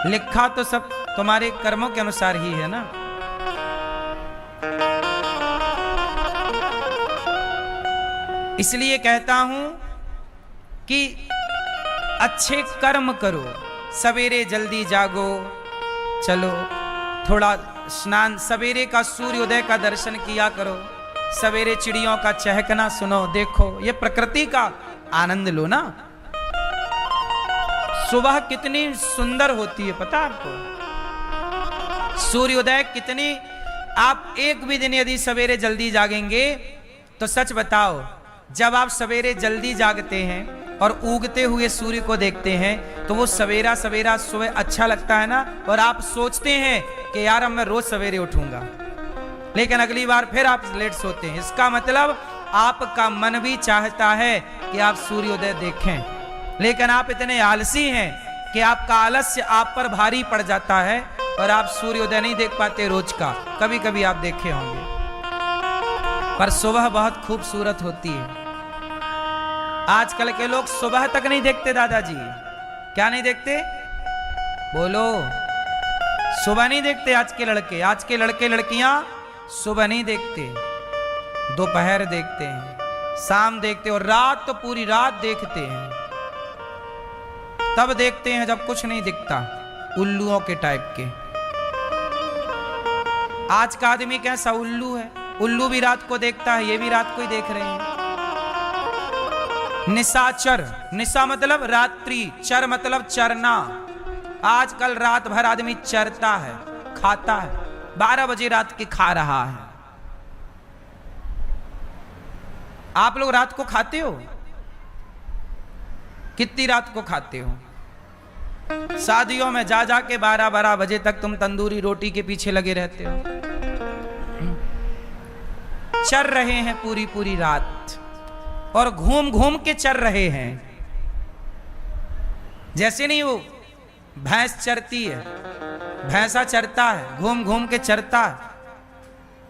लिखा तो सब तुम्हारे कर्मों के अनुसार ही है ना। इसलिए कहता हूं कि अच्छे कर्म करो, सवेरे जल्दी जागो, चलो थोड़ा स्नान, सवेरे का सूर्योदय का दर्शन किया करो, सवेरे चिड़ियों का चहकना सुनो, देखो, ये प्रकृति का आनंद लो ना। सुबह कितनी सुंदर होती है पता आपको, सूर्योदय कितनी। आप एक भी दिन यदि सवेरे जल्दी जागेंगे तो सच बताओ, जब आप सवेरे जल्दी जागते हैं और उगते हुए सूर्य को देखते हैं तो वो सवेरा सवेरा सुबह अच्छा लगता है ना, और आप सोचते हैं कि यार अब मैं रोज सवेरे उठूंगा, लेकिन अगली बार फिर आप लेट सोते हैं। इसका मतलब आपका मन भी चाहता है कि आप सूर्योदय देखें, लेकिन आप इतने आलसी हैं कि आपका आलस्य आप पर भारी पड़ जाता है और आप सूर्योदय नहीं देख पाते रोज का। कभी कभी आप देखे होंगे, पर सुबह बहुत खूबसूरत होती है। आजकल के लोग सुबह तक नहीं देखते दादाजी। क्या नहीं देखते? बोलो। सुबह नहीं देखते आज के लड़के, आज के लड़के लड़कियां सुबह नहीं देखते, दोपहर देखते हैं, शाम देखते और रात तो पूरी रात देखते हैं। तब देखते हैं जब कुछ नहीं दिखता, उल्लुओं के टाइप के। आज का आदमी कैसा उल्लू है, उल्लू भी रात को देखता है, ये भी रात को ही देख रहे हैं। निशाचर, निशा मतलब रात्रि, चर मतलब चरना। आजकल रात भर आदमी चरता है, खाता है, 12 बजे रात के खा रहा है। आप लोग रात को खाते हो? कितनी रात को खाते हो? शादियों में जा जा के 12-12 बजे तक तुम तंदूरी रोटी के पीछे लगे रहते हो। चर रहे हैं पूरी पूरी रात, और घूम घूम के चर रहे हैं। जैसे नहीं वो भैंस चरती है, भैंसा चरता है, घूम घूम के चरता है।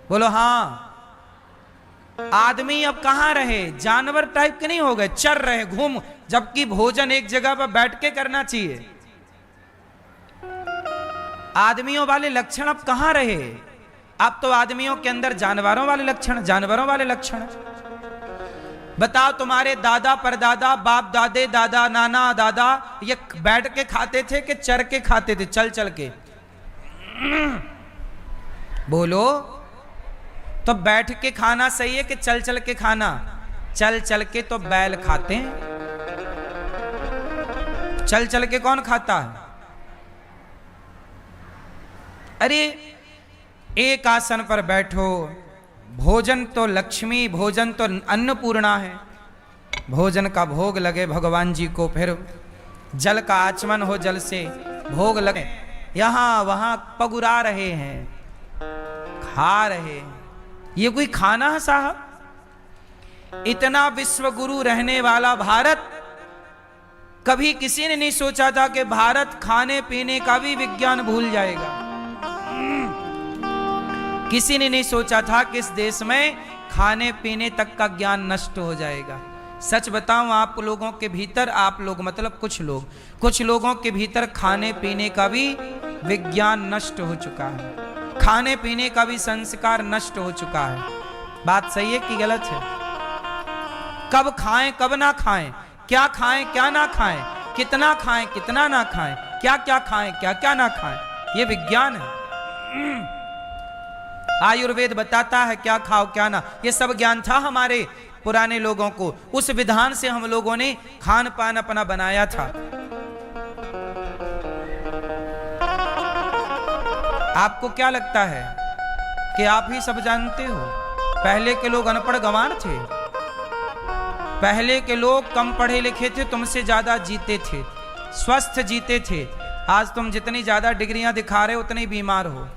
बोलो हाँ। आदमी अब कहां रहे, जानवर टाइप के नहीं हो गए, चर रहे घूम, जबकि भोजन एक जगह पर बैठ के करना चाहिए। आदमियों वाले लक्षण अब कहां रहे? अब तो आदमियों के अंदर जानवरों वाले लक्षण, जानवरों वाले लक्षण। बताओ, तुम्हारे दादा परदादा, बाप दादे, दादा नाना दादा, ये बैठ के खाते थे कि चर के खाते थे, चल चल के? बोलो। तो बैठ के खाना सही है कि चल चल के खाना? चल चल के तो बैल खाते हैं, चल चल के कौन खाता है? अरे एक आसन पर बैठो, भोजन तो लक्ष्मी, भोजन तो अन्नपूर्णा है। भोजन का भोग लगे भगवान जी को, फिर जल का आचमन हो, जल से भोग लगे। यहां वहां पगुरा रहे हैं, खा रहे हैं। ये कोई खाना है साहब? इतना विश्वगुरु रहने वाला भारत, कभी किसी ने नहीं सोचा था कि भारत खाने पीने का भी विज्ञान भूल जाएगा। किसी ने नहीं सोचा था कि इस देश में खाने पीने तक का ज्ञान नष्ट हो जाएगा। सच बताऊं, आप लोगों के भीतर, आप लोग मतलब कुछ लोगों के भीतर खाने पीने का भी विज्ञान नष्ट हो चुका है, खाने पीने का भी संस्कार नष्ट हो चुका है। बात सही है कि गलत है? कब खाएं कब ना खाएं, क्या खाएं क्या ना खाएं, कितना खाएं कितना ना खाएं, क्या क्या खाएं क्या क्या ना खाएं, ये विज्ञान है। आयुर्वेद बताता है क्या खाओ क्या ना, ये सब ज्ञान था हमारे पुराने लोगों को। उस विधान से हम लोगों ने खान पान अपना बनाया था। आपको क्या लगता है कि आप ही सब जानते हो? पहले के लोग अनपढ़ गंवार थे, पहले के लोग कम पढ़े लिखे थे, तुमसे ज्यादा जीते थे, स्वस्थ जीते थे। आज तुम जितनी ज्यादा डिग्रियां दिखा रहे हो उतनी बीमार हो,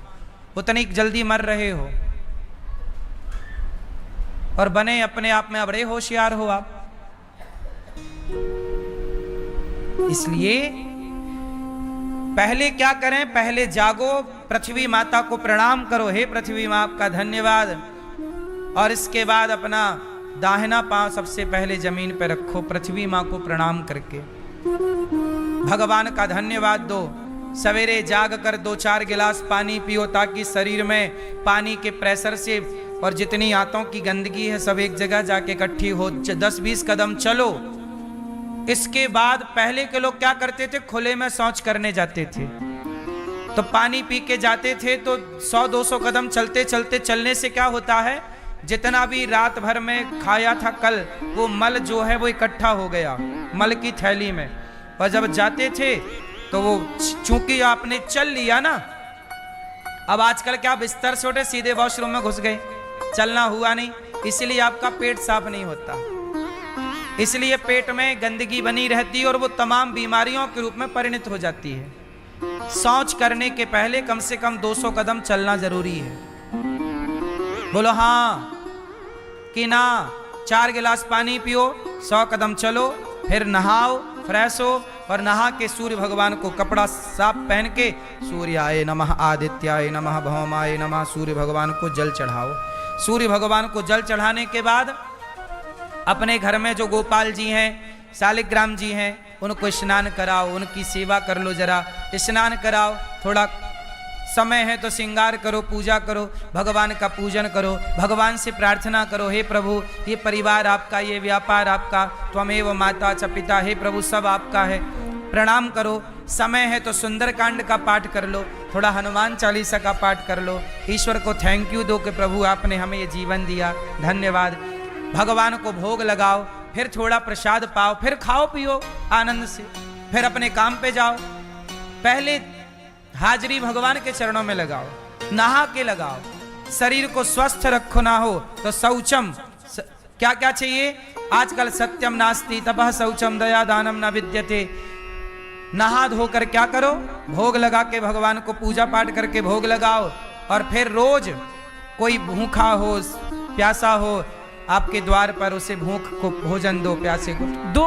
उतनी जल्दी मर रहे हो, और बने अपने आप में बड़े होशियार हो आप। इसलिए पहले क्या करें? पहले जागो, पृथ्वी माता को प्रणाम करो, हे पृथ्वी मां आपका धन्यवाद। और इसके बाद अपना दाहिना पांव सबसे पहले जमीन पर रखो, पृथ्वी मां को प्रणाम करके भगवान का धन्यवाद दो। सवेरे जाग कर 2-4 गिलास पानी पियो ताकि शरीर में पानी के प्रेशर से और जितनी आंतों की गंदगी है सब एक जगह जाके इकट्ठी हो। 10-20 कदम चलो। इसके बाद पहले के लोग क्या करते थे, खुले में शौच करने जाते थे तो पानी पी के जाते थे, तो 100-200 कदम चलते चलते चलने से क्या होता है, जितना भी रात भर में खाया था कल वो मल जो है वो इकट्ठा हो गया मल की थैली में। और जब जाते थे तो वो चूंकि आपने चल लिया ना, अब आजकल क्या बिस्तर से उठे सीधे वॉशरूम में घुस गए, चलना हुआ नहीं, इसलिए आपका पेट साफ नहीं होता, इसलिए पेट में गंदगी बनी रहती है और वो तमाम बीमारियों के रूप में परिणत हो जाती है। शौच करने के पहले कम से कम 200 कदम चलना जरूरी है। बोलो हाँ कि ना। 4 गिलास पानी पियो, 100 कदम चलो, फिर नहाओ, फ्रेश हो और नहा के सूर्य भगवान को कपड़ा साफ पहन के सूर्याय नमः, आदित्याय नमः, भौमाय नमः, सूर्य भगवान को जल चढ़ाओ। सूर्य भगवान को जल चढ़ाने के बाद अपने घर में जो गोपाल जी हैं, शालिग्राम जी हैं, उनको स्नान कराओ, उनकी सेवा कर लो, जरा स्नान कराओ, थोड़ा समय है तो श्रृंगार करो, पूजा करो, भगवान का पूजन करो, भगवान से प्रार्थना करो, हे प्रभु ये परिवार आपका, ये व्यापार आपका, त्वमेव माता च पिता, हे प्रभु सब आपका है, प्रणाम करो। समय है तो सुंदरकांड का पाठ कर लो, थोड़ा हनुमान चालीसा का पाठ कर लो, ईश्वर को थैंक यू दो कि प्रभु आपने हमें ये जीवन दिया, धन्यवाद। भगवान को भोग लगाओ, फिर थोड़ा प्रसाद पाओ, फिर खाओ पियो आनंद से, फिर अपने काम पे जाओ। पहले हाजरी भगवान के चरणों में लगाओ, नहा के लगाओ, शरीर को स्वस्थ रखो, ना हो तो शौचम। क्या क्या चाहिए आजकल, सत्यम नास्ति तपः शौचम दया दानम न विद्यते। नहा धोकर क्या करो, भोग लगा के भगवान को पूजा पाठ करके भोग लगाओ, और फिर रोज कोई भूखा हो प्यासा हो आपके द्वार पर उसे भूख को भोजन दो, प्यासे को दो,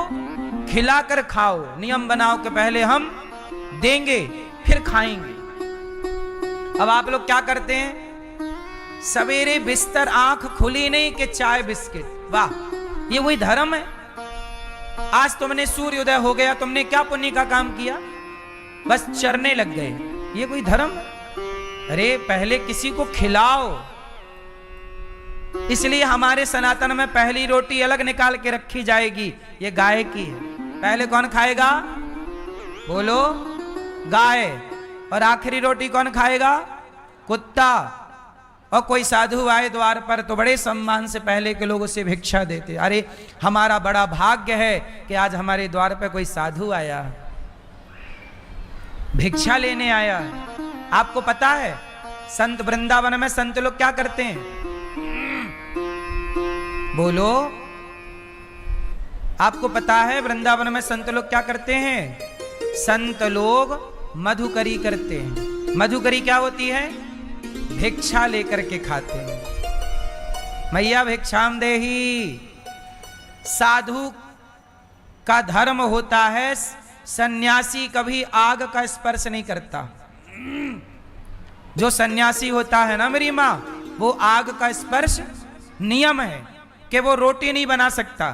खिलाकर खाओ। नियम बनाओ कि पहले हम देंगे फिर खाएंगे। अब आप लोग क्या करते हैं, सवेरे बिस्तर आंख खुली नहीं कि चाय बिस्किट, वाह ये वही धर्म है। आज तुमने सूर्योदय हो गया, तुमने क्या पुण्य का काम किया, बस चरने लग गए, ये कोई धर्म है? अरे पहले किसी को खिलाओ। इसलिए हमारे सनातन में पहली रोटी अलग निकाल के रखी जाएगी, ये गाय की है। पहले कौन खाएगा, बोलो गाय, और आखिरी रोटी कौन खाएगा, कुत्ता। और कोई साधु आए द्वार पर तो बड़े सम्मान से पहले के लोग उसे भिक्षा देते, अरे हमारा बड़ा भाग्य है कि आज हमारे द्वार पर कोई साधु आया, भिक्षा लेने आया। आपको पता है संत वृंदावन में संत लोग क्या करते हैं, बोलो आपको पता है वृंदावन में संत लोग क्या करते हैं, संत लोग मधुकरी करते हैं। मधुकरी क्या होती है, भिक्षा लेकर के खाते हैं। मैया भिक्षाम देही। साधु का धर्म होता है सन्यासी कभी आग का स्पर्श नहीं करता। जो सन्यासी होता है ना मेरी माँ, वो आग का स्पर्श, नियम है कि वो रोटी नहीं बना सकता,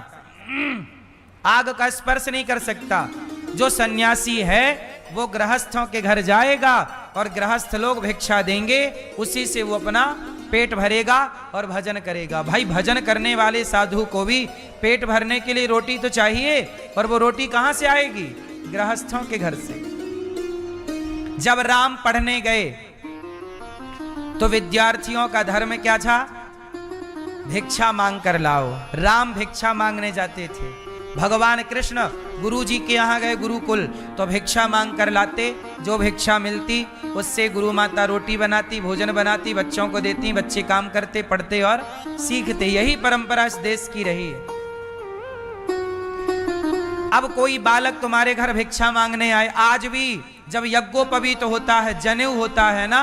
आग का स्पर्श नहीं कर सकता। जो सन्यासी है वो गृहस्थों के घर जाएगा और गृहस्थ लोग भिक्षा देंगे, उसी से वो अपना पेट भरेगा और भजन करेगा। भाई भजन करने वाले साधु को भी पेट भरने के लिए रोटी तो चाहिए, और वो रोटी कहां से आएगी, गृहस्थों के घर से। जब राम पढ़ने गए तो विद्यार्थियों का धर्म क्या था, भिक्षा मांग कर लाओ। राम भिक्षा मांगने जाते थे। भगवान कृष्ण गुरु जी के यहाँ गए गुरुकुल, तो भिक्षा मांग कर लाते, जो भिक्षा मिलती उससे गुरु माता रोटी बनाती, भोजन बनाती, बच्चों को देती, बच्चे काम करते, पढ़ते और सीखते। यही परंपरा इस देश की रही है। अब कोई बालक तुम्हारे घर भिक्षा मांगने आए, आज भी जब यज्ञोपवीत होता है, जनेऊ होता है ना,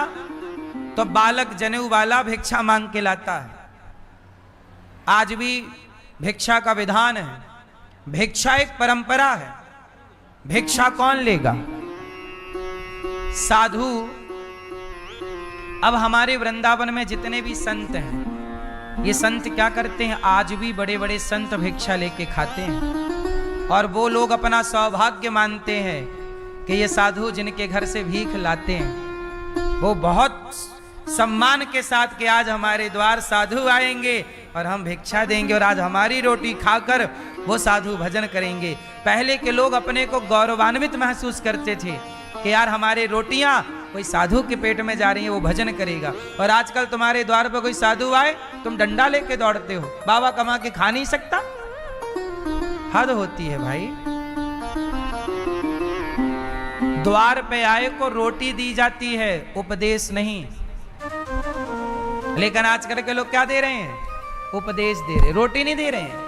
तो बालक जनेऊ वाला भिक्षा मांग के लाता है। आज भी भिक्षा का विधान है। भिक्षा एक परंपरा है। भिक्षा कौन लेगा, साधु। अब हमारे वृंदावन में जितने भी संत हैं, ये संत क्या करते हैं, आज भी बड़े बड़े संत भिक्षा लेके खाते हैं। और वो लोग अपना सौभाग्य मानते हैं कि ये साधु जिनके घर से भीख लाते हैं वो बहुत सम्मान के साथ कि आज हमारे द्वार साधु आएंगे और हम भिक्षा देंगे और आज हमारी रोटी खाकर वो साधु भजन करेंगे। पहले के लोग अपने को गौरवान्वित महसूस करते थे कि यार हमारे रोटियां कोई साधु के पेट में जा रही है, वो भजन करेगा। और आजकल तुम्हारे द्वार पर कोई साधु आए तुम डंडा लेके दौड़ते हो, बाबा कमा के खा नहीं सकता। हद होती है भाई। द्वार पे आए को रोटी दी जाती है, उपदेश नहीं। लेकिन आजकल के लोग क्या दे रहे हैं? उपदेश दे रहे, रोटी नहीं दे रहे हैं।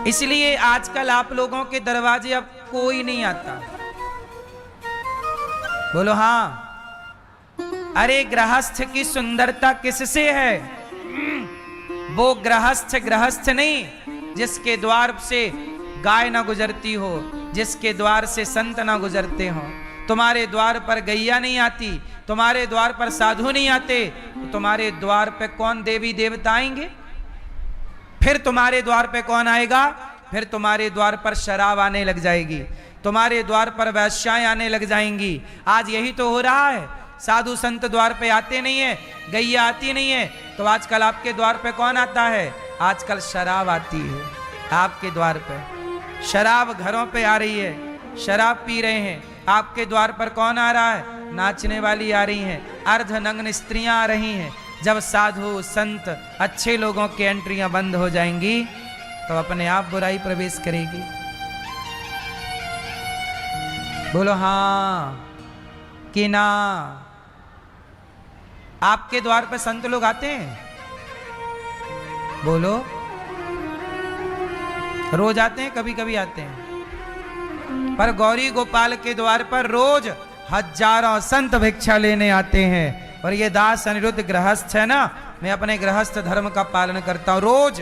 इसलिए आजकल आप लोगों के दरवाजे अब कोई नहीं आता। बोलो हाँ। अरे गृहस्थ की सुंदरता किससे है? वो गृहस्थ नहीं जिसके द्वार से गाय ना गुजरती हो, जिसके द्वार से संत ना गुजरते हो। तुम्हारे द्वार पर गैया नहीं आती, तुम्हारे द्वार पर साधु नहीं आते, तो तुम्हारे द्वार पे कौन देवी देवता आएंगे? फिर तुम्हारे द्वार पे कौन आएगा? फिर तुम्हारे द्वार पर शराब आने लग जाएगी, तुम्हारे द्वार पर वैश्याएं आने लग जाएंगी। आज यही तो हो रहा है। साधु संत द्वार पे आते नहीं है, गैया आती नहीं है, तो आजकल आपके द्वार पे कौन आता है? आजकल शराब आती है आपके द्वार पे। शराब घरों पे आ रही है, शराब पी रहे हैं। आपके द्वार पर कौन आ रहा है? नाचने वाली आ रही हैं, अर्धनग्न स्त्रियां आ रही हैं। जब साधु संत अच्छे लोगों की एंट्रियां बंद हो जाएंगी तो अपने आप बुराई प्रवेश करेगी। बोलो हाँ कि ना? आपके द्वार पर संत लोग आते हैं? बोलो। रोज आते हैं? कभी कभी आते हैं। पर गौरी गोपाल के द्वार पर रोज हजारों संत भिक्षा लेने आते हैं। और ये दास अनिरुद्ध गृहस्थ है ना, मैं अपने गृहस्थ धर्म का पालन करता हूं। रोज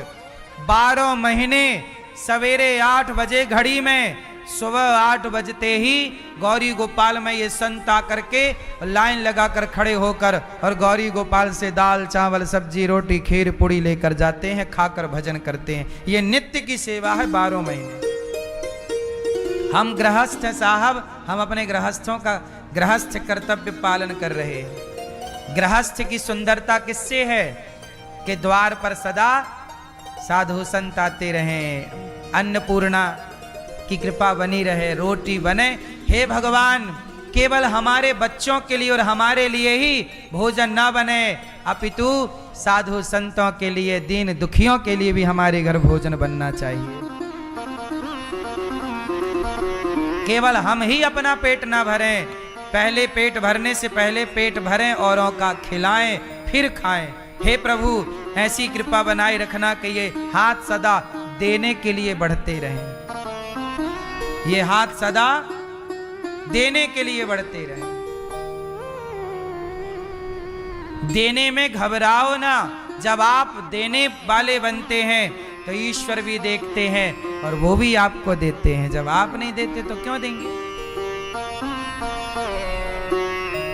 12 महीने सवेरे 8 बजे घड़ी में, सुबह 8 बजते ही गौरी गोपाल में ये संत आकर के लाइन लगाकर खड़े होकर और गौरी गोपाल से दाल चावल सब्जी रोटी खीर पूड़ी लेकर जाते हैं, खाकर भजन करते हैं। ये नित्य की सेवा है 12 महीने। हम गृहस्थ साहब, हम अपने गृहस्थों का गृहस्थ कर्तव्य पालन कर रहे हैं। गृहस्थ की सुंदरता किससे है? कि द्वार पर सदा साधु संत आते रहें, अन्नपूर्णा की कृपा बनी रहे, रोटी बने। हे भगवान, केवल हमारे बच्चों के लिए और हमारे लिए ही भोजन ना बने, अपितु साधु संतों के लिए, दीन दुखियों के लिए भी हमारे घर भोजन बनना चाहिए। केवल हम ही अपना पेट ना भरें, पहले पेट भरने से पहले पेट भरें, औरों का खिलाएं फिर खाएं। हे प्रभु, ऐसी कृपा बनाए रखना कि ये हाथ सदा देने के लिए बढ़ते रहें, ये हाथ सदा देने के लिए बढ़ते रहें। देने में घबराओ ना। जब आप देने वाले बनते हैं तो ईश्वर भी देखते हैं और वो भी आपको देते हैं। जब आप नहीं देते तो क्यों देंगे?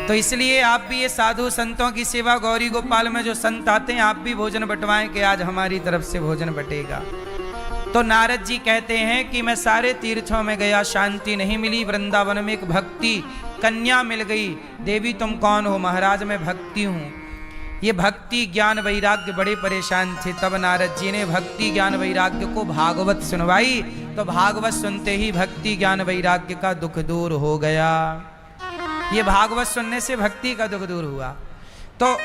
तो इसलिए आप भी ये साधु संतों की सेवा, गौरी गोपाल में जो संत आते हैं, आप भी भोजन बंटवाएं कि आज हमारी तरफ से भोजन बटेगा। तो नारद जी कहते हैं कि मैं सारे तीर्थों में गया, शांति नहीं मिली। वृंदावन में एक भक्ति कन्या मिल गई। देवी तुम कौन हो? महाराज मैं भक्ति हूँ। ये भक्ति ज्ञान वैराग्य बड़े परेशान थे। तब नारद जी ने भक्ति ज्ञान वैराग्य को भागवत सुनवाई। तो भागवत सुनते ही भक्ति ज्ञान वैराग्य का दुख दूर हो गया। ये भागवत सुनने से भक्ति का दुख दूर हुआ। तो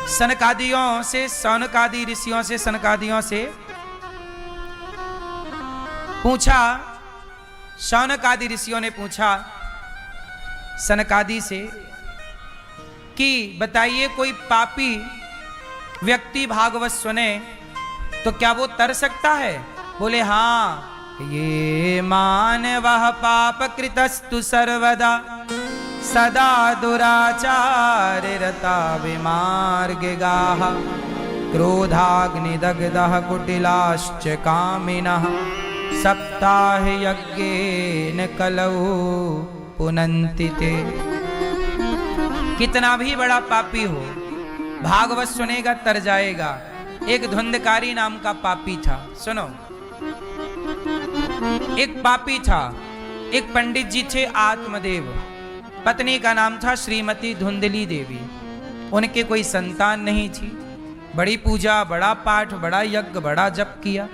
सनकादियों से, सौनकादि ऋषियों से, सनकादियों से पूछा, सौनकादि ऋषियों ने पूछा सनकादि से कि बताइए कोई पापी व्यक्ति भागवत सुने तो क्या वो तर सकता है? बोले हाँ। ये मानवः पाप कृतस्तु सर्वदा सदा दुराचार रता विमार्गिगाः क्रोधाग्निदग्धः कुटिलाश्च कामिनः सप्ताह यज्ञेन कलौ पुनन्ति ते। कितना भी बड़ा पापी हो, भागवत सुनेगा तर जाएगा। एक धुंधकारी नाम का पापी था। सुनो, एक पापी था, एक पंडित जी थे आत्मदेव, पत्नी का नाम था श्रीमती धुंधली देवी। उनके कोई संतान नहीं थी। बड़ी पूजा, बड़ा पाठ, बड़ा यज्ञ, बड़ा जप किया,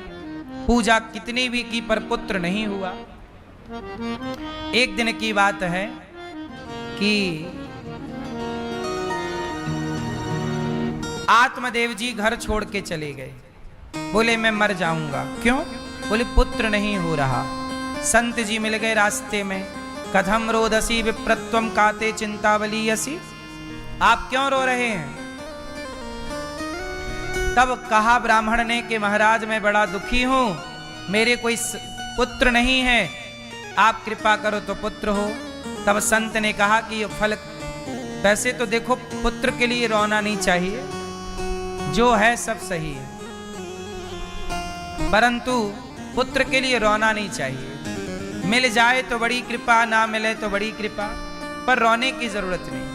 पूजा कितनी भी की पर पुत्र नहीं हुआ। एक दिन की बात है कि आत्मदेव जी घर छोड़ के चले गए। बोले मैं मर जाऊंगा। क्यों? बोले पुत्र नहीं हो रहा। संत जी मिल गए रास्ते में। कथम रोदसी विप्रत्वम काते चिंतावलीयसी, आप क्यों रो रहे हैं? तब कहा ब्राह्मण ने कि महाराज मैं बड़ा दुखी हूं, मेरे कोई पुत्र नहीं है, आप कृपा करो तो पुत्र हो। तब संत ने कहा कि ये फल, वैसे तो देखो पुत्र के लिए रोना नहीं चाहिए, जो है सब सही है, परंतु पुत्र के लिए रोना नहीं चाहिए। मिल जाए तो बड़ी कृपा, ना मिले तो बड़ी कृपा, पर रोने की जरूरत नहीं।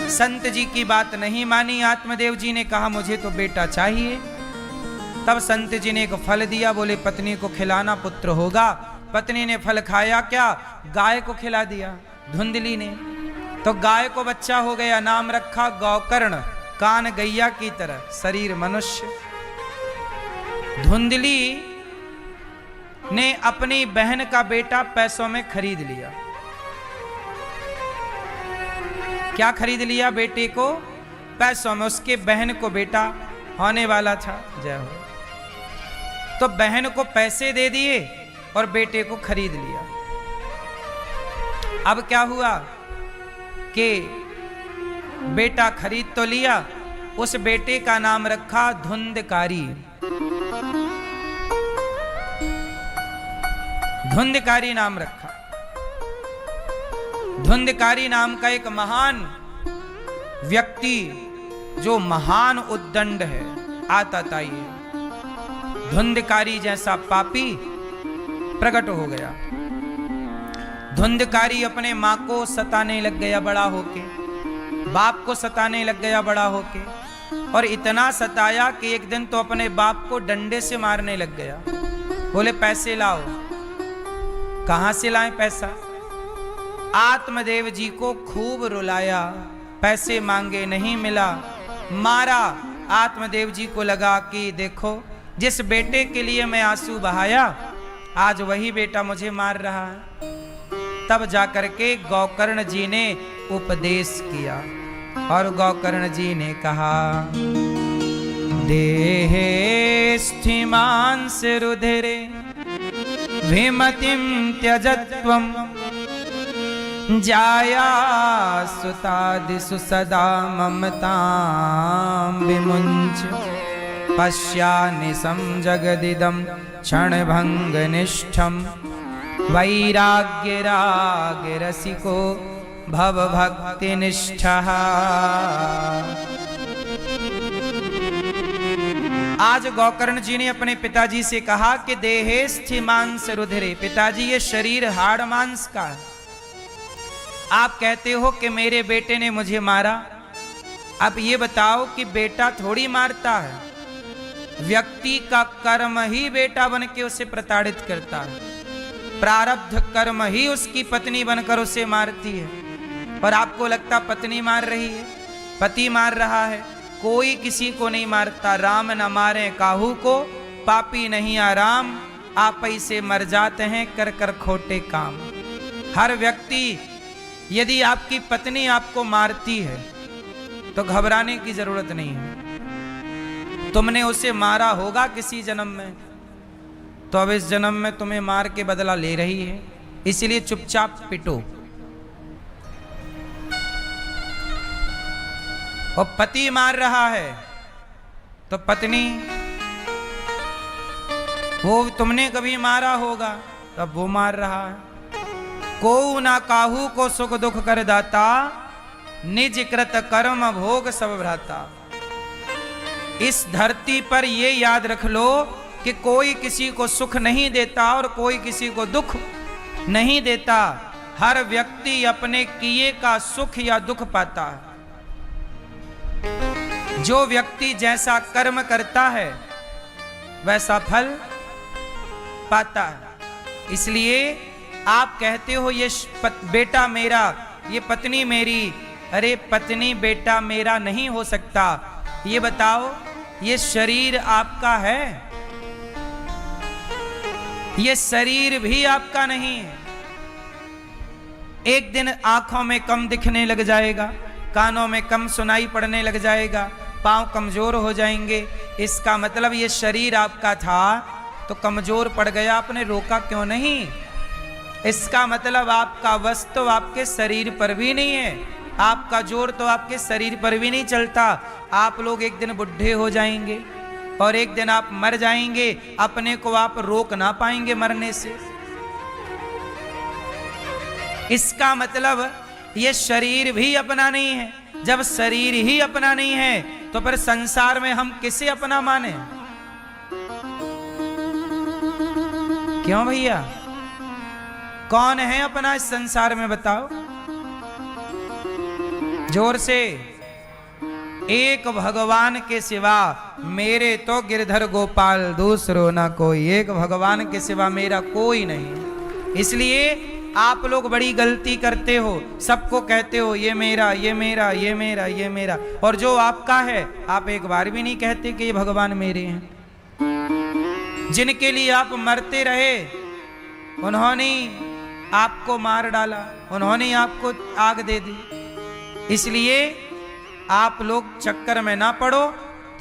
संत जी की बात नहीं मानी। आत्मदेव जी ने कहा मुझे तो बेटा चाहिए। तब संत जी ने एक फल दिया, बोले पत्नी को खिलाना, पुत्र होगा। पत्नी ने फल खाया, क्या गाय को खिला दिया धुंधली ने, तो गाय को बच्चा हो गया। नाम रखा गौकर्ण, कान गैया की तरह, शरीर मनुष्य। धुंधली ने अपनी बहन का बेटा पैसों में खरीद लिया। क्या खरीद लिया? बेटे को पैसों में। उसके बहन को बेटा होने वाला था, जय हो, तो बहन को पैसे दे दिए और बेटे को खरीद लिया। अब क्या हुआ कि बेटा खरीद तो लिया, उस बेटे का नाम रखा धुंधकारी। धुंधकारी नाम रखा। धुंधकारी नाम का एक महान व्यक्ति, जो महान उद्दंड है, आताताई धुंधकारी जैसा पापी प्रकट हो गया। धुंधकारी अपने मां को सताने लग गया बड़ा होके, बाप को सताने लग गया बड़ा होके, और इतना सताया कि एक दिन तो अपने बाप को डंडे से मारने लग गया। बोले पैसे लाओ। कहां से लाए पैसा? आत्मदेव जी को खूब रुलाया, पैसे मांगे नहीं मिला, मारा। आत्मदेव जी को लगा कि देखो जिस बेटे के लिए मैं आंसू बहाया, आज वही बेटा मुझे मार रहा है। तब जाकर के गौकर्ण जी ने उपदेश किया, और गौकर्ण जी ने कहा देहे स्थिमांस रुधिरे विमतिम त्यजत्वम जाया सुतादिषु सदा ममतां विमुञ्च पश्यानिशं जगदिदं क्षणभङ्गनिष्ठं वैराग्यरागरसिको भवभक्तिनिष्ठः। आज गौकर्ण जी ने अपने पिताजी से कहा कि देहे स्थिमांस रुधिरे, पिताजी ये शरीर हाड़ मांस का है, आप कहते हो कि मेरे बेटे ने मुझे मारा। अब ये बताओ कि बेटा थोड़ी मारता है, व्यक्ति का कर्म ही बेटा बन के उसे प्रताड़ित करता है, प्रारब्ध कर्म ही उसकी पत्नी बनकर उसे मारती है। पर आपको लगता पत्नी मार रही है, पति मार रहा है? कोई किसी को नहीं मारता। राम न मारे काहू को, पापी नहीं आराम, आप ही से मर जाते हैं कर कर खोटे काम। हर व्यक्ति, यदि आपकी पत्नी आपको मारती है तो घबराने की जरूरत नहीं है। तुमने उसे मारा होगा किसी जन्म में, तो अब इस जन्म में तुम्हें मार के बदला ले रही है, इसलिए चुपचाप पिटो। और पति मार रहा है तो पत्नी, वो तुमने कभी मारा होगा तब वो मार रहा है। को ना काहू को सुख दुख कर दाता, निज कृत कर्म भोग सब भ्राता। इस धरती पर ये याद रख लो कि कोई किसी को सुख नहीं देता और कोई किसी को दुख नहीं देता। हर व्यक्ति अपने किए का सुख या दुख पाता है। जो व्यक्ति जैसा कर्म करता है वैसा फल पाता है। इसलिए आप कहते हो ये बेटा मेरा, ये पत्नी मेरी। अरे पत्नी बेटा मेरा नहीं हो सकता। ये बताओ, ये शरीर आपका है? ये शरीर भी आपका नहीं है। एक दिन आंखों में कम दिखने लग जाएगा, कानों में कम सुनाई पड़ने लग जाएगा, पांव कमजोर हो जाएंगे। इसका मतलब ये शरीर आपका था तो कमजोर पड़ गया, आपने रोका क्यों नहीं? इसका मतलब आपका वश तो आपके शरीर पर भी नहीं है, आपका जोर तो आपके शरीर पर भी नहीं चलता। आप लोग एक दिन बुढ़े हो जाएंगे और एक दिन आप मर जाएंगे, अपने को आप रोक ना पाएंगे मरने से। इसका मतलब ये शरीर भी अपना नहीं है। जब शरीर ही अपना नहीं है तो फिर संसार में हम किसे अपना माने? क्यों भैया, कौन है अपना इस संसार में बताओ? जोर से। एक भगवान के सिवा मेरे तो गिरधर गोपाल, दूसरो ना कोई। एक भगवान के सिवा मेरा कोई नहीं। इसलिए आप लोग बड़ी गलती करते हो, सबको कहते हो ये मेरा, ये मेरा, ये मेरा, ये मेरा, और जो आपका है आप एक बार भी नहीं कहते कि ये भगवान मेरे हैं। जिनके लिए आप मरते रहे उन्होंने आपको मार डाला, उन्होंने आपको आग दे दी। इसलिए आप लोग चक्कर में ना पड़ो,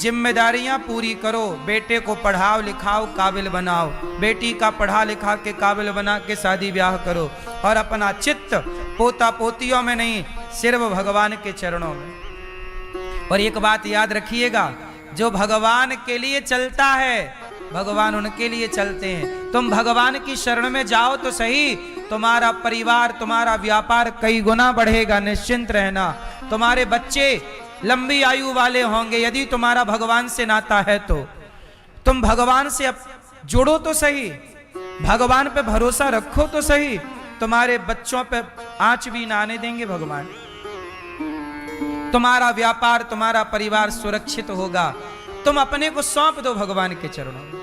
जिम्मेदारियां पूरी करो। बेटे को पढ़ाओ लिखाओ काबिल बनाओ, बेटी का पढ़ा लिखा के काबिल बना के शादी ब्याह करो, और अपना चित्त पोता पोतियों में नहीं, सिर्फ भगवान के चरणों में। और एक बात याद रखिएगा, जो भगवान के लिए चलता है भगवान उनके लिए चलते हैं। तुम भगवान की शरण में जाओ तो सही, तुम्हारा परिवार, तुम्हारा व्यापार कई गुना बढ़ेगा, निश्चिंत रहना। तुम्हारे बच्चे लंबी आयु वाले होंगे यदि तुम्हारा भगवान से नाता है तो। तुम भगवान से अब जुड़ो तो सही, भगवान पे भरोसा रखो तो सही, तुम्हारे बच्चों पे आंच भी ना आने देंगे भगवान। तुम्हारा व्यापार, तुम्हारा परिवार सुरक्षित होगा। तुम अपने को सौंप दो भगवान के चरणों में।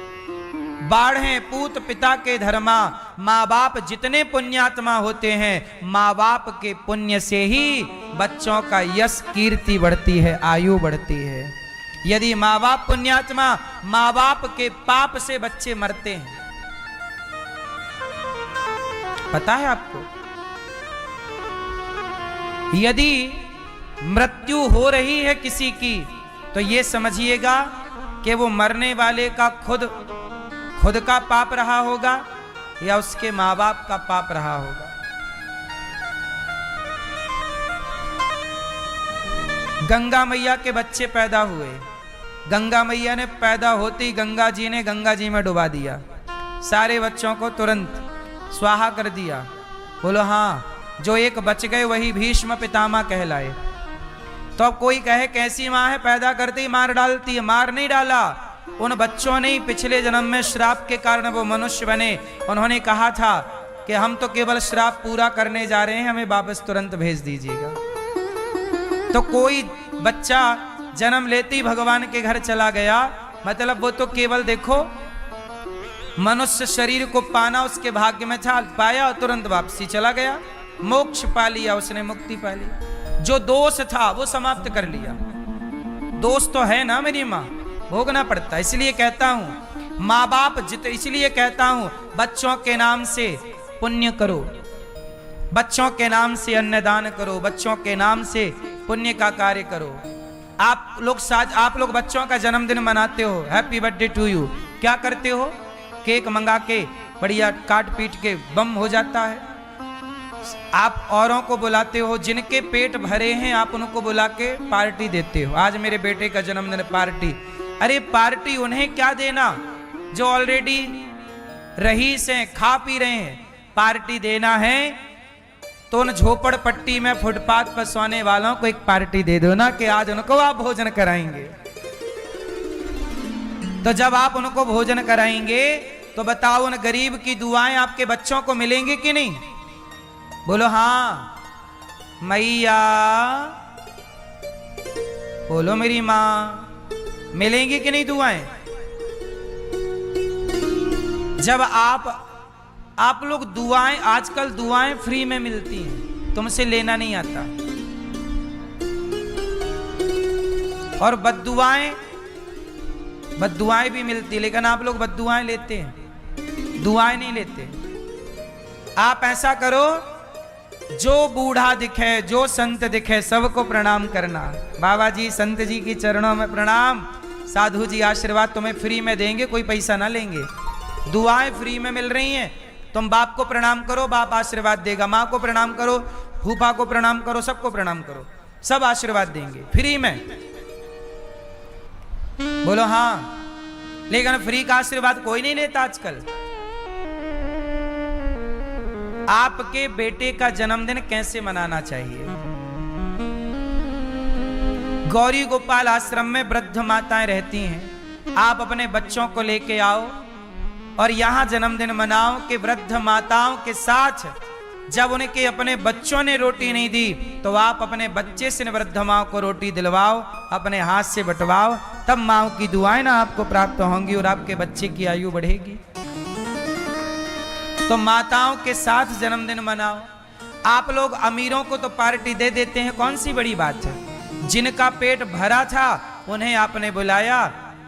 बाढ़े पूत पिता के धर्मा, माँ बाप जितने पुण्यात्मा होते हैं, माँ बाप के पुण्य से ही बच्चों का यश कीर्ति बढ़ती है, आयु बढ़ती है। यदि माँ बाप पुण्यात्मा, माँ बाप के पाप से बच्चे मरते हैं। पता है आपको? यदि मृत्यु हो रही है किसी की तो ये समझिएगा कि वो मरने वाले का खुद का पाप रहा होगा या उसके माँ बाप का पाप रहा होगा। गंगा मैया के बच्चे पैदा हुए, गंगा मैया ने पैदा होते ही गंगा जी ने गंगा जी में डुबा दिया, सारे बच्चों को तुरंत स्वाहा कर दिया। बोलो हाँ, जो एक बच गए वही भीष्म पितामह कहलाए। तो अब कोई कहे कैसी माँ है, पैदा करते ही मार डालती है। मार नहीं डाला, उन बच्चों ने पिछले जन्म में श्राप के कारण वो मनुष्य बने। उन्होंने कहा था कि हम तो केवल श्राप पूरा करने जा रहे हैं, हमें वापस तुरंत भेज दीजिएगा। तो कोई बच्चा जन्म लेते ही भगवान के घर चला गया, मतलब वो तो केवल देखो मनुष्य शरीर को पाना उसके भाग्य में था, पाया और तुरंत वापसी चला गया, मोक्ष पा लिया, उसने मुक्ति पा ली। जो दोष था वो समाप्त कर लिया। दोष तो है ना मेरी माँ, भोगना पड़ता। इसलिए कहता हूं माँ बाप इसलिए कहता हूं बच्चों के नाम से पुण्य करो, बच्चों के नाम से अन्नदान करो, बच्चों के नाम से पुण्य का कार्य करो। आप लोग बच्चों का जन्मदिन मनाते हो, हैप्पी बर्थडे टू यू। क्या करते हो? केक मंगा के बढ़िया काट पीट के बम हो जाता है। आप औरों को बुलाते हो, जिनके पेट भरे हैं आप उनको बुला के पार्टी देते हो। आज मेरे बेटे का जन्मदिन पार्टी। अरे पार्टी उन्हें क्या देना जो ऑलरेडी रईस हैं, खा पी रहे हैं। पार्टी देना है तो उन झोपड़पट्टी में फुटपाथ पर सोने वालों को एक पार्टी दे दो ना, कि आज उनको आप भोजन कराएंगे। तो जब आप उनको भोजन कराएंगे तो बताओ उन गरीब की दुआएं आपके बच्चों को मिलेंगी कि नहीं? बोलो हाँ मैया, बोलो मेरी माँ, मिलेंगी कि नहीं दुआएं? जब आप आप लोग दुआएं, आजकल दुआएं फ्री में मिलती हैं, तुमसे लेना नहीं आता। और बद्दुआएं भी मिलती, लेकिन आप लोग बद्दुआएं लेते हैं, दुआएं नहीं लेते। आप ऐसा करो, जो बूढ़ा दिखे, जो संत दिखे, सबको प्रणाम करना। बाबा जी, संत जी की चरणों में प्रणाम, साधु जी आशीर्वाद तुम्हें फ्री में देंगे, कोई पैसा ना लेंगे। दुआएं फ्री में मिल रही हैं। तुम बाप को प्रणाम करो, बाप आशीर्वाद देगा। माँ को प्रणाम करो, फूफा को प्रणाम करो, सबको प्रणाम करो, सब आशीर्वाद देंगे फ्री में। बोलो हाँ। लेकिन फ्री का आशीर्वाद कोई नहीं लेता आजकल। आपके बेटे का जन्मदिन कैसे मनाना चाहिए? गौरी गोपाल आश्रम में वृद्ध माताएं रहती हैं। आप अपने बच्चों को लेके आओ और यहां जन्मदिन मनाओ कि वृद्ध माताओं के साथ जब उनके अपने बच्चों ने रोटी नहीं दी, तो आप अपने बच्चे से वृद्ध माओ को रोटी दिलवाओ, अपने हाथ से बंटवाओ, तब माओ की दुआएं ना आपको प्राप्त होंगी और आपके बच्चे की आयु बढ़ेगी। तो माताओं के साथ जन्मदिन मनाओ। आप लोग अमीरों को तो पार्टी दे देते हैं, कौन सी बड़ी बात है। जिनका पेट भरा था उन्हें आपने बुलाया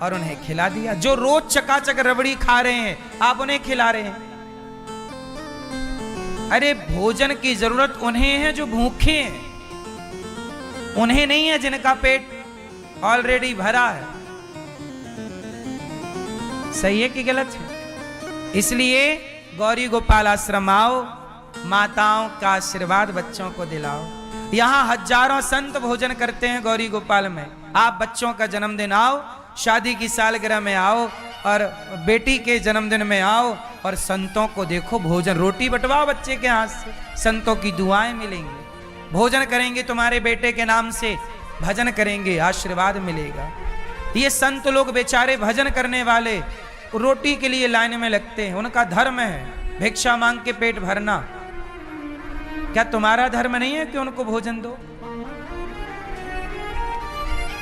और उन्हें खिला दिया। जो रोज चकाचक रबड़ी खा रहे हैं, आप उन्हें खिला रहे हैं। अरे भोजन की जरूरत उन्हें है जो भूखे हैं, उन्हें नहीं है जिनका पेट ऑलरेडी भरा है। सही है कि गलत है? इसलिए गौरी गोपाल आश्रम आओ, माताओं का आशीर्वाद बच्चों को दिलाओ। यहां हजारों संत भोजन करते हैं गौरी गोपाल में। आप बच्चों का जन्मदिन आओ, शादी की सालगिरह में आओ और बेटी के जन्मदिन में आओ और संतों को देखो, भोजन रोटी बंटवाओ बच्चे के हाथ से, संतों की दुआएं मिलेंगी। भोजन करेंगे तुम्हारे बेटे के नाम से, भजन करेंगे, आशीर्वाद मिलेगा। ये संत लोग बेचारे भजन करने वाले रोटी के लिए लाइन में लगते हैं, उनका धर्म है भिक्षा मांग के पेट भरना। क्या तुम्हारा धर्म नहीं है कि उनको भोजन दो?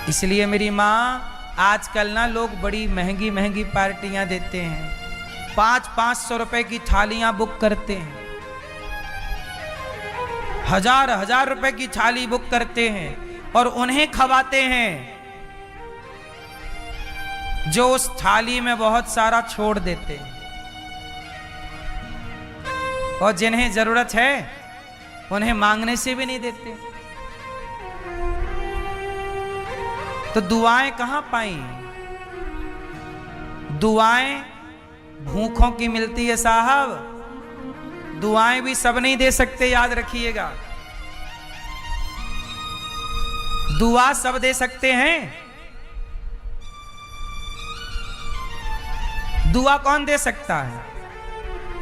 इसलिए मेरी माँ, आजकल ना लोग बड़ी महंगी महंगी पार्टियां देते हैं, 500-500 रुपए की थालियां बुक करते हैं, 1000-1000 रुपए की थाली बुक करते हैं और उन्हें खवाते हैं जो उस थाली में बहुत सारा छोड़ देते हैं। और जिन्हें जरूरत है उन्हें मांगने से भी नहीं देते। तो दुआएं कहां पाई? दुआएं भूखों की मिलती है साहब। दुआएं भी सब नहीं दे सकते, याद रखिएगा। दुआ सब दे सकते हैं, दुआ कौन दे सकता है?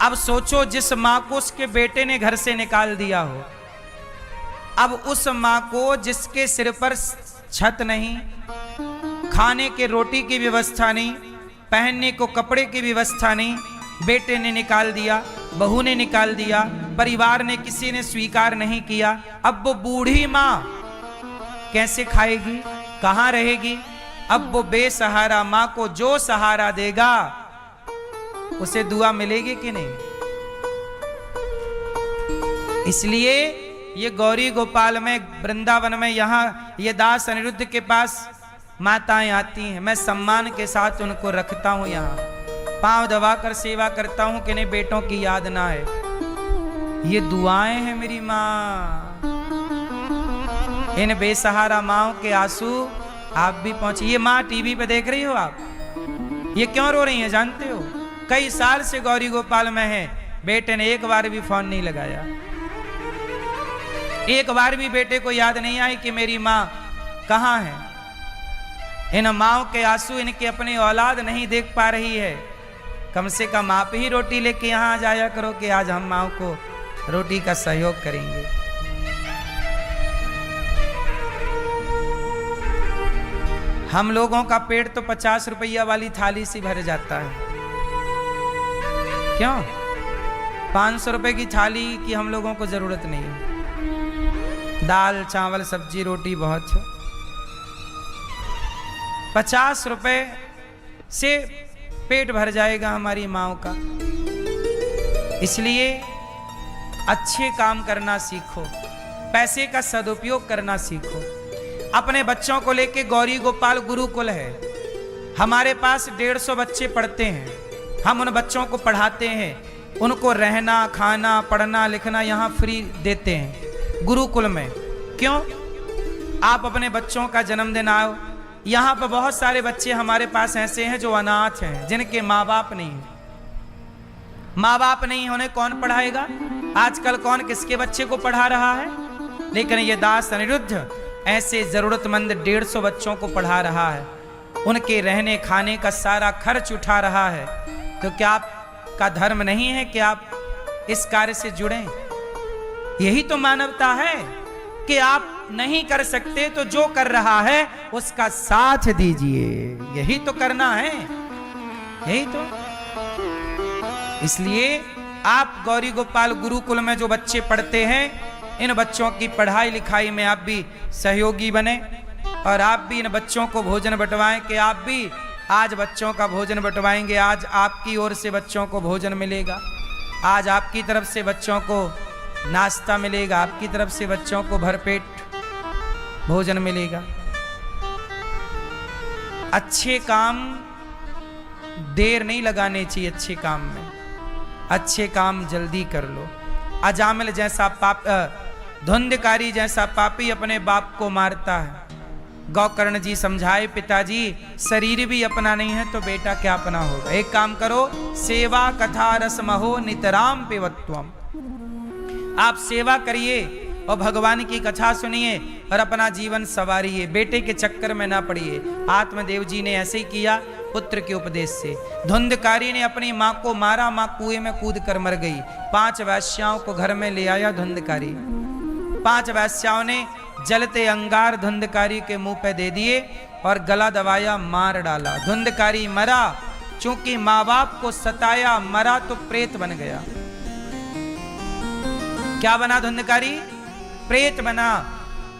अब सोचो, जिस मां को उसके बेटे ने घर से निकाल दिया हो, अब उस मां को जिसके सिर पर छत नहीं, खाने के रोटी की व्यवस्था नहीं, पहनने को कपड़े की व्यवस्था नहीं, बेटे ने निकाल दिया, बहू ने निकाल दिया, परिवार ने किसी ने स्वीकार नहीं किया, अब वो बूढ़ी मां कैसे खाएगी, कहां रहेगी? अब वो बेसहारा मां को जो सहारा देगा उसे दुआ मिलेगी कि नहीं? इसलिए ये गौरी गोपाल में, वृंदावन में, यहाँ ये दास अनिरुद्ध के पास माताएं आती हैं, मैं सम्मान के साथ उनको रखता हूं, यहाँ पांव दबाकर सेवा करता हूं कि नहीं बेटों की याद ना है। ये दुआएं हैं मेरी माँ। इन बेसहारा माओ के आंसू आप भी पहुंचे। ये माँ टीवी पे देख रही हो आप, ये क्यों रो रही हैं जानते हो? कई साल से गौरी गोपाल में है, बेटे ने एक बार भी फोन नहीं लगाया, एक बार भी बेटे को याद नहीं आई कि मेरी माँ कहाँ है। इन माओ के आंसू इनके अपनी औलाद नहीं देख पा रही है। कम से कम आप ही रोटी लेके यहाँ आ जाया करो कि आज हम माओ को रोटी का सहयोग करेंगे। हम लोगों का पेट तो 50 रुपया वाली थाली से भर जाता है, क्यों? 500 रुपए की थाली की हम लोगों को जरूरत नहीं है। दाल चावल सब्जी रोटी बहुत है। 50 रुपए से पेट भर जाएगा हमारी माओ का। इसलिए अच्छे काम करना सीखो, पैसे का सदुपयोग करना सीखो। अपने बच्चों को लेके गौरी गोपाल गुरुकुल है, हमारे पास 150 बच्चे पढ़ते हैं, हम उन बच्चों को पढ़ाते हैं, उनको रहना खाना पढ़ना लिखना यहाँ फ्री देते हैं गुरुकुल में। क्यों? आप अपने बच्चों का जन्मदिन आओ, यहाँ पर बहुत सारे बच्चे हमारे पास ऐसे हैं जो अनाथ हैं, जिनके माँ बाप नहीं है। माँ बाप नहीं होने कौन पढ़ाएगा? आजकल कौन किसके बच्चे को पढ़ा रहा है? लेकिन ये दास अनिरुद्ध ऐसे जरूरतमंद 150 बच्चों को पढ़ा रहा है, उनके रहने खाने का सारा खर्च उठा रहा है। तो क्या आपका धर्म नहीं है कि आप इस कार्य से जुड़ें? यही तो मानवता है कि आप नहीं कर सकते तो जो कर रहा है उसका साथ दीजिए, यही तो करना है, यही तो। इसलिए आप गौरी गोपाल गुरुकुल में जो बच्चे पढ़ते हैं, इन बच्चों की पढ़ाई लिखाई में आप भी सहयोगी बने और आप भी इन बच्चों को भोजन बंटवाएं कि आप भी आज बच्चों का भोजन बंटवाएंगे, आज आपकी ओर से बच्चों को भोजन मिलेगा, आज आपकी तरफ से बच्चों को नाश्ता मिलेगा, आपकी तरफ से बच्चों को भरपेट भोजन मिलेगा। अच्छे काम देर नहीं लगाने चाहिए, अच्छे काम में अच्छे काम जल्दी कर लो। अजामिल जैसा पाप धुंधकारी जैसा पापी अपने बाप को मारता है। गौकर्ण जी समझाए, पिताजी शरीर भी अपना नहीं है तो बेटा क्या अपना होगा? एक काम करो, सेवा कथा रसमहो नितराम पिबत्वम। आप सेवा करिए और भगवान की कथा सुनिए और अपना जीवन संवारिए, बेटे के चक्कर में ना पड़िए। आत्मदेव जी ने ऐसे ही किया पुत्र के उपदेश से। धुंधकारी ने अपनी माँ को मारा, माँ कुएं में कूद कर मर गई। 5 वैश्याओं को घर में ले आया धुंधकारी। 5 वैश्याओं ने जलते अंगार धुंधकारी के मुंह पे दे दिए और गला दबाया, मार डाला। धुंधकारी मरा, चूंकि माँ बाप को सताया, मरा तो प्रेत बन गया। क्या बना धुंधकारी? प्रेत बना।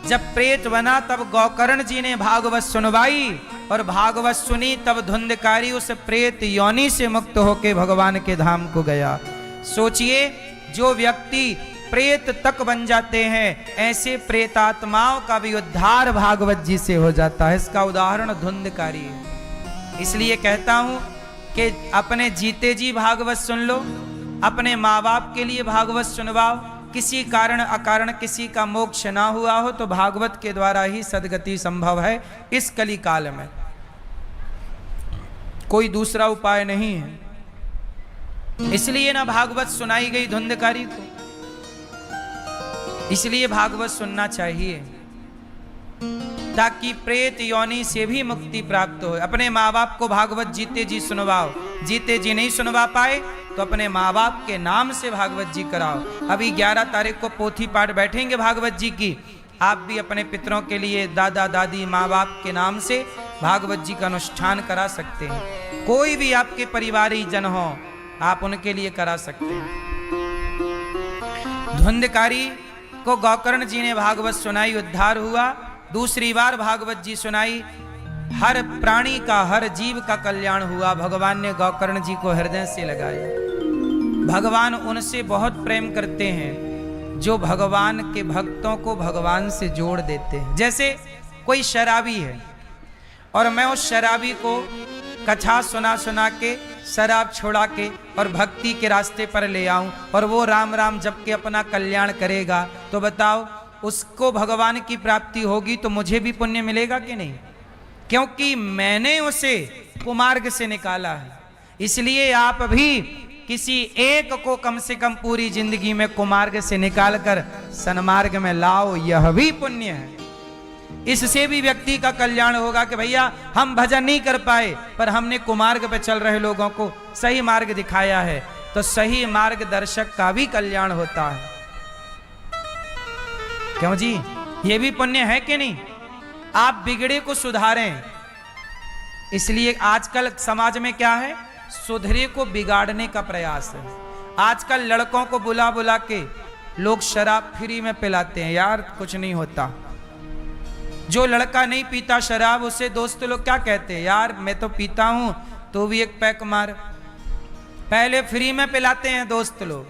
जब प्रेत बना तब गौकर्ण जी ने भागवत सुनवाई और भागवत सुनी, तब धुंधकारी उस प्रेत योनि से मुक्त होकर भगवान के धाम को गया। सोचिए, जो व्यक्ति प्रेत तक बन जाते हैं, ऐसे प्रेतात्माओं का भी उद्धार भागवत जी से हो जाता है। इसका उदाहरण धुंधकारी है। इसलिए कहता हूं कि अपने जीते जी भागवत सुन लो, अपने माँ बाप के लिए भागवत सुनवाओ। किसी कारण अकारण किसी का मोक्ष ना हुआ हो तो भागवत के द्वारा ही सदगति संभव है इस कली काल में, कोई दूसरा उपाय नहीं है। इसलिए ना भागवत सुनाई गई धुंधकारी को, इसलिए भागवत सुनना चाहिए ताकि प्रेत योनि से भी मुक्ति प्राप्त हो। अपने माँ बाप को भागवत जीते जी सुनवाओ, जीते जी नहीं सुनवा पाए तो अपने माँ बाप के नाम से भागवत जी कराओ। अभी 11 तारीख को पोथी पाठ बैठेंगे भागवत जी की, आप भी अपने पितरों के लिए दादा दादी माँ बाप के नाम से भागवत जी का अनुष्ठान करा सकते हैं। कोई भी आपके परिवारी जन हो, आप उनके लिए करा सकते हैं। धुंधकारी को गौकर्ण जी ने भागवत सुनाई, उद्धार हुआ। दूसरी बार भागवत जी सुनाई, हर प्राणी का हर जीव का कल्याण हुआ। भगवान ने गौकर्ण जी को हृदय से लगाया। भगवान उनसे बहुत प्रेम करते हैं जो भगवान के भक्तों को भगवान से जोड़ देते हैं। जैसे कोई शराबी है और मैं उस शराबी को कथा सुना सुना के शराब छोड़ा के और भक्ति के रास्ते पर ले आऊं और वो राम राम जप के अपना कल्याण करेगा, तो बताओ उसको भगवान की प्राप्ति होगी तो मुझे भी पुण्य मिलेगा कि नहीं? क्योंकि मैंने उसे कुमार्ग से निकाला है। इसलिए आप भी किसी एक को कम से कम पूरी जिंदगी में कुमार्ग से निकालकर सन्मार्ग में लाओ, यह भी पुण्य है। इससे भी व्यक्ति का कल्याण होगा कि भैया हम भजन नहीं कर पाए पर हमने कुमार्ग पे चल रहे लोगों को सही मार्ग दिखाया है, तो सही मार्गदर्शक का भी कल्याण होता है। क्यों जी? ये भी पुण्य है कि नहीं? आप बिगड़े को सुधारें। इसलिए आजकल समाज में क्या है, सुधरे को बिगाड़ने का प्रयास है। आजकल लड़कों को बुला बुला के लोग शराब फ्री में पिलाते हैं। यार कुछ नहीं होता। जो लड़का नहीं पीता शराब, उससे दोस्त लोग क्या कहते हैं, यार मैं तो पीता हूं तो भी एक पैक मार। पहले फ्री में पिलाते हैं दोस्त लोग,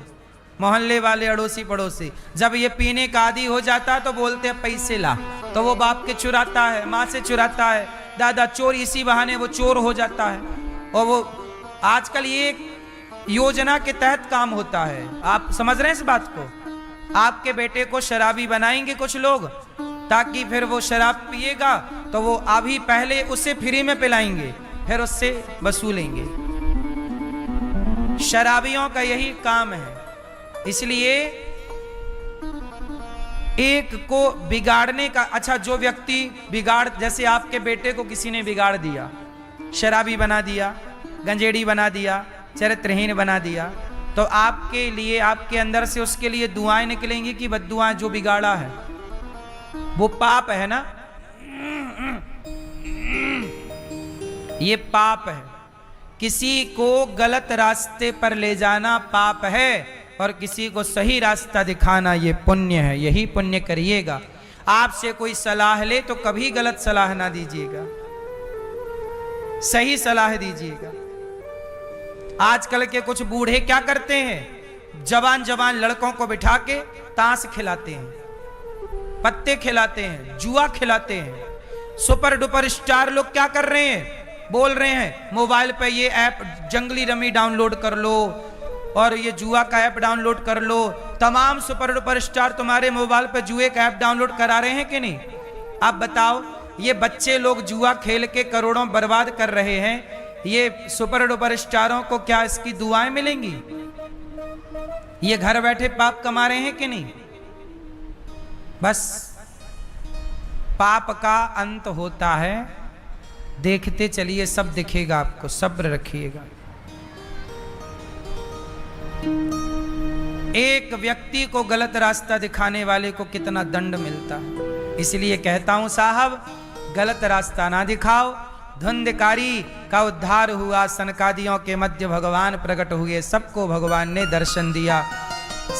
मोहल्ले वाले, अड़ोसी पड़ोसी। जब ये पीने का आदी हो जाता है तो बोलते हैं पैसे ला, तो वो बाप के चुराता है, माँ से चुराता है, दादा चोर, इसी बहाने वो चोर हो जाता है। और वो आजकल ये योजना के तहत काम होता है। आप समझ रहे हैं इस बात को? आपके बेटे को शराबी बनाएंगे कुछ लोग, ताकि फिर वो शराब पिएगा तो वो अभी पहले उसे फ्री में पिलाएंगे, फिर उससे वसूलेंगे। शराबियों का यही काम है। इसलिए एक को बिगाड़ने का, अच्छा जो व्यक्ति बिगाड़, जैसे आपके बेटे को किसी ने बिगाड़ दिया, शराबी बना दिया, गंजेड़ी बना दिया, चरित्रहीन बना दिया, तो आपके लिए, आपके अंदर से उसके लिए दुआएं निकलेंगी कि बद्दुआएं, जो बिगाड़ा है वो पाप है ना, ये पाप है। किसी को गलत रास्ते पर ले जाना पाप है और किसी को सही रास्ता दिखाना ये पुण्य है। यही पुण्य करिएगा। आपसे कोई सलाह ले तो कभी गलत सलाह ना दीजिएगा, सही सलाह दीजिएगा। आजकल के कुछ बूढ़े क्या करते हैं, जवान जवान लड़कों को बिठा के ताश खिलाते हैं, पत्ते खिलाते हैं, जुआ खिलाते हैं। सुपर डुपर स्टार लोग क्या कर रहे हैं, बोल रहे हैं मोबाइल पे ये ऐप जंगली रमी डाउनलोड कर लो और ये जुआ का ऐप डाउनलोड कर लो। तमाम सुपर डुपर स्टार तुम्हारे मोबाइल पे जुए का ऐप डाउनलोड करा रहे हैं कि नहीं? आप बताओ, ये बच्चे लोग जुआ खेल के करोड़ों बर्बाद कर रहे हैं, ये सुपर डुपर स्टारों को क्या इसकी दुआएं मिलेंगी? ये घर बैठे पाप कमा रहे हैं कि नहीं? बस पाप का अंत होता है, देखते चलिए, सब दिखेगा आपको, सब्र रखिएगा। एक व्यक्ति को गलत रास्ता दिखाने वाले को कितना दंड मिलता है। इसलिए कहता हूं साहब, गलत रास्ता ना दिखाओ। धुंधकारी का उद्धार हुआ, सनकादियों के मध्य भगवान प्रकट हुए, सबको भगवान ने दर्शन दिया।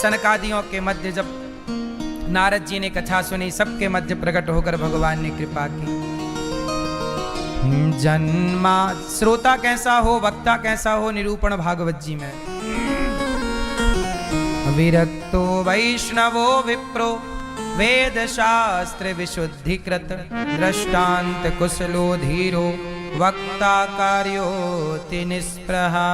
सनकादियों के मध्य जब नारद जी ने कथा सुनी, सबके मध्य प्रकट होकर भगवान ने कृपा की। जन्मा श्रोता कैसा हो, वक्ता कैसा हो, निरूपण भागवत जी में। विरक्तो वैष्णवो विप्रो वेद शास्त्र विशुद्धिकृत दृष्टांत कुशलो धीरो वक्ता कार्योति निष्प्रहा।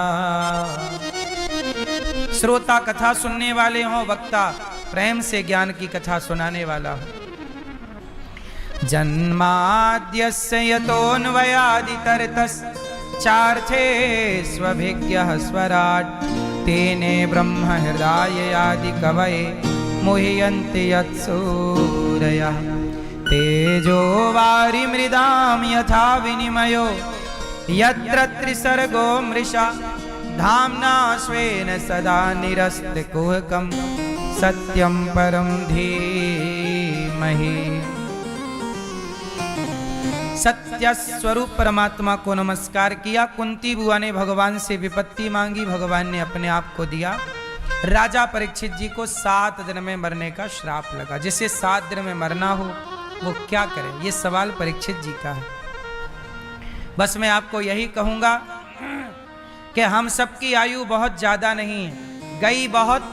श्रोता कथा सुनने वाले हो, वक्ता प्रेम से ज्ञान की कथा सुनाने वाला हो। जन्माद्यस्य यतोऽन्वयादितरतस् चार्थे स्वभिज्ञः स्वराट् तेने ब्रह्म हृदय आदि कवये मुह्यन्ति यत्सूरयः। तेजो वारिमृदां यथा विनिमयो यत्र त्रिसर्गो मृषा धाम्ना स्वेन सदा निरस्तकुहकं सत्यं परं धीमहि। सत्य स्वरूप परमात्मा को नमस्कार किया। कुंती बुआ ने भगवान से विपत्ति मांगी, भगवान ने अपने आप को दिया। राजा परीक्षित जी को 7 दिन में मरने का श्राप लगा। जिसे 7 दिन में मरना हो वो क्या करे, ये सवाल परीक्षित जी का है। बस मैं आपको यही कहूंगा कि हम सबकी आयु बहुत ज्यादा नहीं है, गई बहुत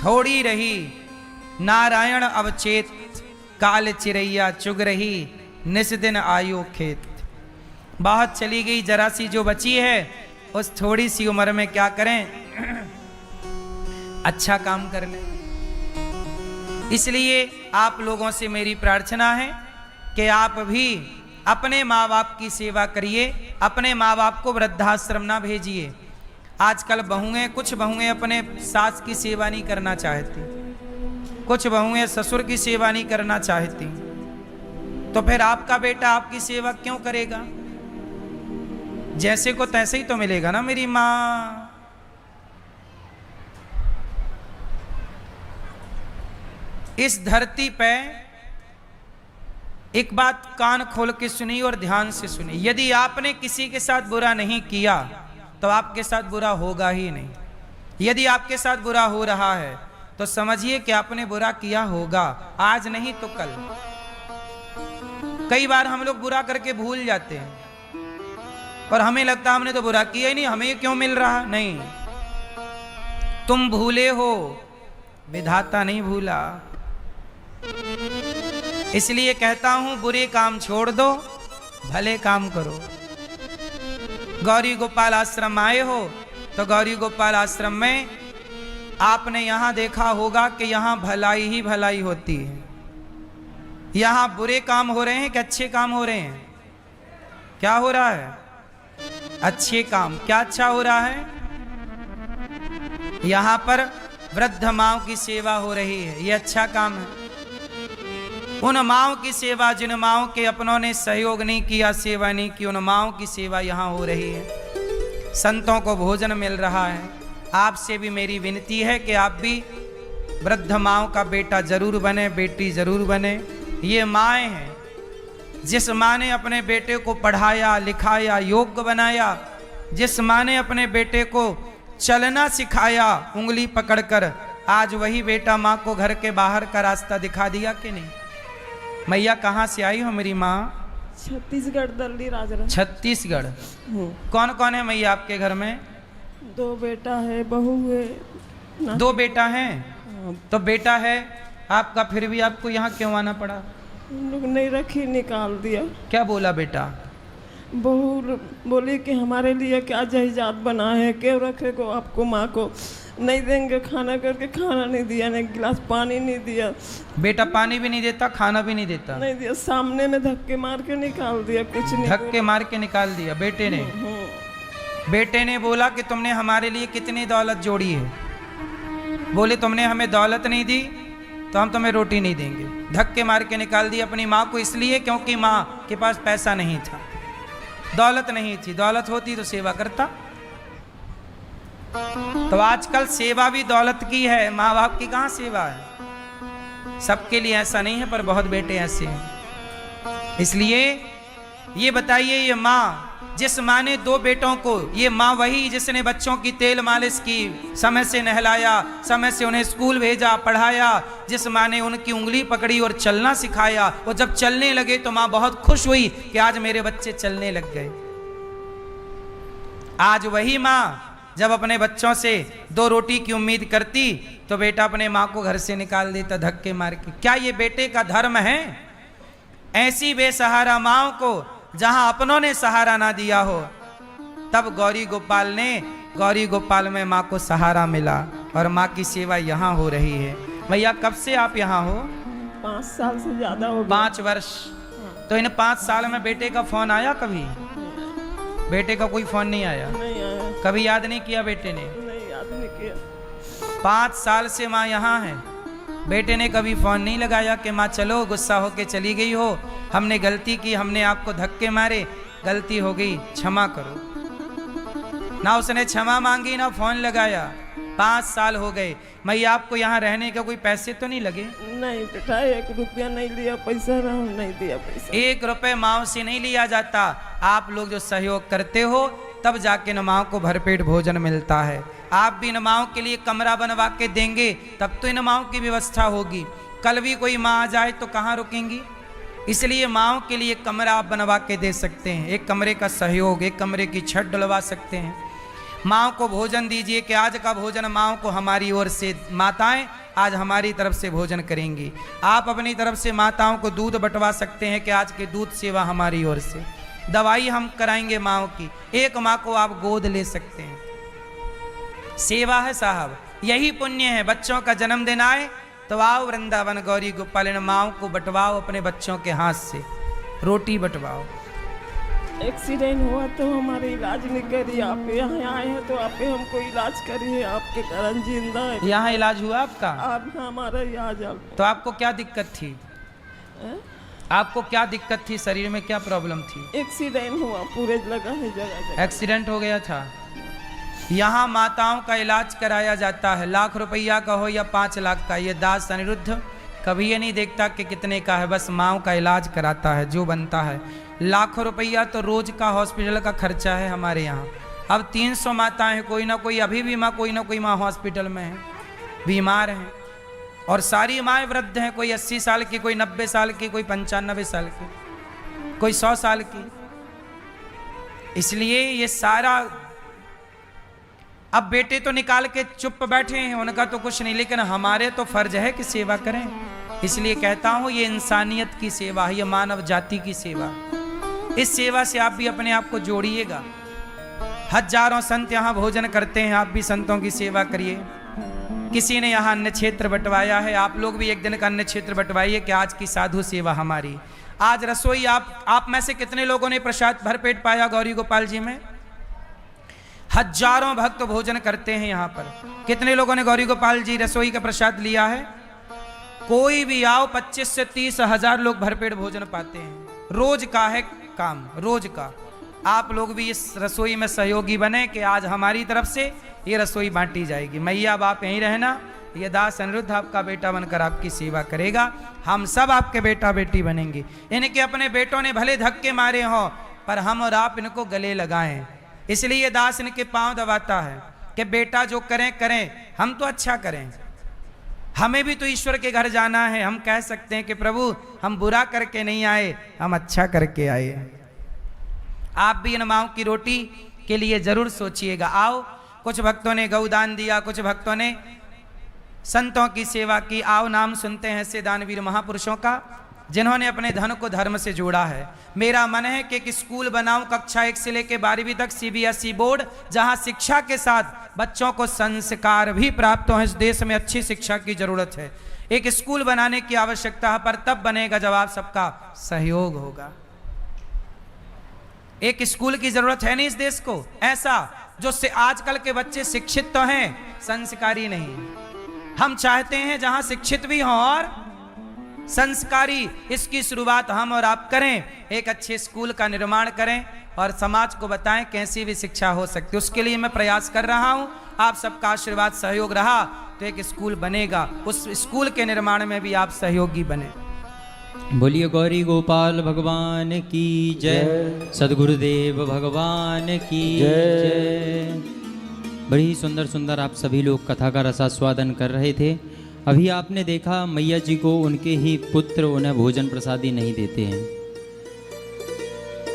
थोड़ी रही। नारायण अवचेत काल चिरैया चुग रही, निस दिन आयु खेत। बहुत चली गई, जरा सी जो बची है उस थोड़ी सी उम्र में क्या करें, अच्छा काम कर लें। इसलिए आप लोगों से मेरी प्रार्थना है कि आप भी अपने माँ बाप की सेवा करिए, अपने माँ बाप को वृद्धाश्रम ना भेजिए। आजकल बहुएं, कुछ बहुएं अपने सास की सेवा नहीं करना चाहती, कुछ बहुएं ससुर की सेवा नहीं करना चाहती, तो फिर आपका बेटा आपकी सेवा क्यों करेगा? जैसे को तैसे ही तो मिलेगा ना। मेरी माँ इस धरती पे एक बात कान खोल के सुनी और ध्यान से सुनी, यदि आपने किसी के साथ बुरा नहीं किया तो आपके साथ बुरा होगा ही नहीं। यदि आपके साथ बुरा हो रहा है तो समझिए कि आपने बुरा किया होगा, आज नहीं तो कल। कई बार हम लोग बुरा करके भूल जाते हैं और हमें लगता है हमने तो बुरा किया ही नहीं, हमें क्यों मिल रहा। नहीं, तुम भूले हो, विधाता नहीं भूला। इसलिए कहता हूं बुरे काम छोड़ दो, भले काम करो। गौरी गोपाल आश्रम आए हो तो गौरी गोपाल आश्रम में आपने यहां देखा होगा कि यहां भलाई ही भलाई होती है। यहां बुरे काम हो रहे हैं कि अच्छे काम हो रहे हैं? क्या हो रहा है? अच्छे काम। क्या अच्छा हो रहा है? यहां पर वृद्ध माँओं की सेवा हो रही है, ये अच्छा काम है। उन माँओं की सेवा जिन माँओं के अपनों ने सहयोग नहीं किया, सेवा नहीं की, उन माँओं की सेवा यहाँ हो रही है। संतों को भोजन मिल रहा है। आपसे भी मेरी विनती है कि आप भी वृद्ध माँओं का बेटा जरूर बने, बेटी जरूर बने। ये माएँ हैं, जिस माँ ने अपने बेटे को पढ़ाया लिखाया योग्य बनाया, जिस माँ ने अपने बेटे को चलना सिखाया उंगली पकड़कर, आज वही बेटा माँ को घर के बाहर का रास्ता दिखा दिया कि नहीं? मैया कहाँ से आई हो मेरी माँ? छत्तीसगढ़, दल्ली राजरा। छत्तीसगढ़। कौन कौन है मैया आपके घर में? 2 बेटा है, बहू है। 2 बेटा हैं? तो बेटा है आपका, फिर भी आपको यहाँ क्यों आना पड़ा? लोग नहीं रखी, निकाल दिया। क्या बोला बेटा? बहू बोली कि हमारे लिए क्या जहिजात बना है, क्यों रखे को आपको माँ को नहीं देंगे खाना करके, खाना नहीं दिया, नहीं गिलास पानी नहीं दिया। बेटा पानी भी नहीं देता, खाना भी नहीं देता? नहीं दिया, सामने में धक्के मार के निकाल दिया, कुछ नहीं। धक्के मार के निकाल दिया बेटे ने? बेटे ने बोला कि तुमने हमारे लिए कितनी दौलत जोड़ी है, बोले तुमने हमें दौलत नहीं दी तो हम तुम्हें रोटी नहीं देंगे। धक्के मार के निकाल दिया अपनी माँ को, इसलिए क्योंकि माँ के पास पैसा नहीं था, दौलत नहीं थी। दौलत होती तो सेवा करता। तो आजकल सेवा भी दौलत की है, माँ बाप की कहाँ सेवा है? सबके लिए ऐसा नहीं है, पर बहुत बेटे ऐसे हैं। इसलिए ये बताइए, ये माँ, जिस माँ ने 2 बेटों को, ये माँ वही जिसने बच्चों की तेल मालिश की, समय से नहलाया, समय से उन्हें स्कूल भेजा, पढ़ाया, जिस माँ ने उनकी उंगली पकड़ी और चलना सिखाया, वो जब चलने लगे तो माँ बहुत खुश हुई कि आज मेरे बच्चे चलने लग गए। आज वही माँ जब अपने बच्चों से 2 रोटी की उम्मीद करती तो बेटा अपने माँ को घर से निकाल देता धक्के मार के। क्या ये बेटे का धर्म है? ऐसी बेसहारा माँओं को जहां अपनों ने सहारा ना दिया हो, तब गौरी गोपाल में माँ को सहारा मिला और माँ की सेवा यहाँ हो रही है। भैया कब से आप यहाँ हो? 5 साल से ज्यादा हो गया। 5 वर्ष। तो इन 5 साल में बेटे का फोन आया कभी? बेटे का कोई फोन नहीं आया? नहीं आया। कभी याद नहीं किया बेटे ने? नहीं, याद नहीं किया। 5 साल से माँ यहाँ है, बेटे ने कभी फोन नहीं लगाया कि माँ चलो, गुस्सा होके चली गई हो, हमने गलती की, हमने आपको धक्के मारे, गलती हो गई, क्षमा करो। ना उसने क्षमा मांगी ना फोन लगाया। 5 साल हो गए। मैया आपको यहाँ रहने का कोई पैसे तो नहीं लगे? नहीं बेटा, 1 रुपया नहीं लिया, पैसा नहीं दिया पैसा। 1 रुपए माँ से नहीं लिया जाता। आप लोग जो सहयोग करते हो तब जाके न माँ को भरपेट भोजन मिलता है। आप भी इन माँओं के लिए कमरा बनवा के देंगे तब तो इन माँओं की व्यवस्था होगी। कल भी कोई माँ आ जाए तो कहाँ रुकेंगी? इसलिए माँओं के लिए कमरा आप बनवा के दे सकते हैं, 1 कमरे का सहयोग, 1 कमरे की छत डलवा सकते हैं। माँओं को भोजन दीजिए कि आज का भोजन माँओं को हमारी ओर से, माताएं आज हमारी तरफ से भोजन करेंगी। आप अपनी तरफ से माताओं को दूध बंटवा सकते हैं कि आज की दूध सेवा हमारी ओर से। दवाई हम कराएंगे माँओं की, 1 माँ को आप गोद ले सकते हैं। सेवा है साहब, यही पुण्य है। बच्चों का जन्मदिन आए तो आओ वृंदावन गौरी गोपाल, इन माँओं को बंटवाओ अपने बच्चों के हाथ से, रोटी बंटवाओ। एक्सीडेंट हुआ तो हमारे इलाज नहीं करी, आप यहाँ आए हैं तो आप हमको इलाज करिए, आपके कारण जिंदा है। यहाँ इलाज हुआ आपका? आप हमारा इलाज। तो आपको क्या दिक्कत थी? आपको क्या दिक्कत थी? शरीर में क्या प्रॉब्लम थी? एक्सीडेंट हुआ, पूरे लगा है जगह। एक्सीडेंट हो गया था। यहाँ माताओं का इलाज कराया जाता है, 1 लाख रुपया का हो या 5 लाख का। ये दास अनिरुद्ध कभी ये नहीं देखता कि कितने का है, बस माँओं का इलाज कराता है जो बनता है। लाखों रुपया तो रोज का हॉस्पिटल का खर्चा है हमारे यहाँ। अब 300 माताएं हैं, कोई ना कोई अभी भी माँ, कोई ना कोई माँ हॉस्पिटल में है, बीमार हैं। और सारी माएँ वृद्ध हैं, कोई 80 साल की, कोई 90 साल की, कोई 95 साल की, कोई 100 साल की। इसलिए ये सारा अब बेटे तो निकाल के चुप बैठे हैं, उनका तो कुछ नहीं, लेकिन हमारे तो फर्ज है कि सेवा करें। इसलिए कहता हूं ये इंसानियत की सेवा है, ये मानव जाति की सेवा। इस सेवा से आप भी अपने आप को जोड़िएगा। हजारों संत यहाँ भोजन करते हैं, आप भी संतों की सेवा करिए। किसी ने यहाँ अन्न क्षेत्र बंटवाया है, आप लोग भी एक दिन का अन्न क्षेत्र बंटवाइए कि आज की साधु सेवा हमारी। आज रसोई आप में से कितने लोगों ने प्रसाद भरपेट पाया गौरी गोपाल जी में? हजारों भक्त भोजन करते हैं यहाँ पर। कितने लोगों ने गौरी गोपाल जी रसोई का प्रसाद लिया है? कोई भी आओ 25 से 30 हजार लोग भरपेट भोजन पाते हैं। रोज का है काम, रोज का। आप लोग भी इस रसोई में सहयोगी बने कि आज हमारी तरफ से ये रसोई बांटी जाएगी। मैया बाप यहीं रहना, ये दास अनिरुद्ध आपका बेटा बनकर आपकी सेवा करेगा। हम सब आपके बेटा बेटी बनेंगे। इनके अपने बेटों ने भले धक्के मारे हों, पर हम और आप इनको गले लगाएं। इसलिए ये दास इनके पांव दबाता है कि बेटा जो करें करें, हम तो अच्छा करें। हमें भी तो ईश्वर के घर जाना है। हम कह सकते हैं कि प्रभु हम बुरा करके नहीं आए, हम अच्छा करके आए। आप भी इन माओं की रोटी के लिए जरूर सोचिएगा। आओ, कुछ भक्तों ने गौदान दिया, कुछ भक्तों ने संतों की सेवा की। आओ, नाम सुनते हैं ऐसे दानवीर महापुरुषों का जिन्होंने अपने धन को धर्म से जोड़ा है। मेरा मन है कि एक स्कूल बनाऊं, कक्षा 1 से लेकर 12वीं तक, CBSE बोर्ड, जहां शिक्षा के साथ बच्चों को संस्कार भी प्राप्त हो। इस देश में अच्छी शिक्षा की जरूरत है। एक स्कूल बनाने की आवश्यकता है, पर तब बनेगा जब आप सबका सहयोग होगा। एक स्कूल की जरूरत है नहीं इस देश को ऐसा जो से आजकल के बच्चे शिक्षित तो हैं, संस्कारी नहीं। हम चाहते हैं जहां शिक्षित भी हों और संस्कारी। इसकी शुरुआत हम और आप करें। एक अच्छे स्कूल का निर्माण करें और समाज को बताएं कैसी भी शिक्षा हो सकती है। उसके लिए मैं प्रयास कर रहा हूं। आप सबका आशीर्वाद सहयोग रहा तो एक स्कूल बनेगा। उस स्कूल के निर्माण में भी आप सहयोगी बने। बोलिए गौरी गोपाल भगवान की जय, सदगुरुदेव भगवान की जय। बड़ी सुंदर सुंदर आप सभी लोग कथा का रसास्वादन कर रहे थे। अभी आपने देखा मैया जी को उनके ही पुत्र उन्हें भोजन प्रसादी नहीं देते हैं।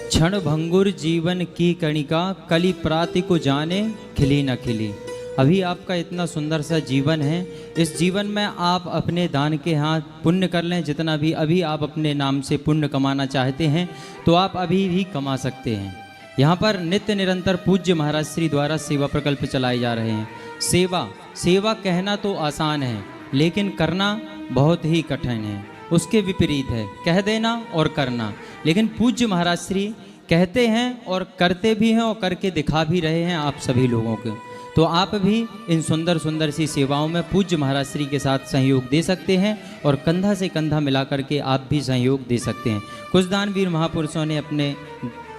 क्षण भंगुर जीवन की कणिका, कली प्राति को जाने खिली न खिली। अभी आपका इतना सुंदर सा जीवन है, इस जीवन में आप अपने दान के हाथ पुण्य कर लें। जितना भी अभी आप अपने नाम से पुण्य कमाना चाहते हैं तो आप अभी भी कमा सकते हैं। यहाँ पर नित्य निरंतर पूज्य महाराज श्री द्वारा सेवा प्रकल्प चलाए जा रहे हैं। सेवा कहना तो आसान है, लेकिन करना बहुत ही कठिन है। उसके विपरीत है कह देना और करना। लेकिन पूज्य महाराज श्री कहते हैं और करते भी हैं और करके दिखा भी रहे हैं आप सभी लोगों को। तो आप भी इन सुंदर सुंदर सी सेवाओं में पूज्य महाराज श्री के साथ सहयोग दे सकते हैं और कंधा से कंधा मिला करके आप भी सहयोग दे सकते हैं। कुछ दानवीर महापुरुषों ने अपने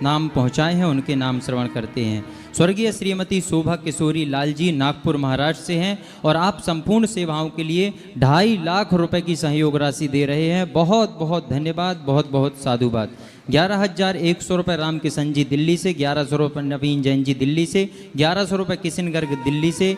नाम पहुंचाए हैं, उनके नाम श्रवण करते हैं। स्वर्गीय श्रीमती शोभा किशोरी लाल जी नागपुर महाराष्ट्र से हैं और आप संपूर्ण सेवाओं के लिए 2.5 लाख रुपए की सहयोग राशि दे रहे हैं। बहुत बहुत धन्यवाद, बहुत बहुत साधुवाद। 11,100 रुपये राम किशन जी दिल्ली से, 1100 रुपये नवीन जैन जी दिल्ली से, 1100 रुपये किशन गर्ग दिल्ली से,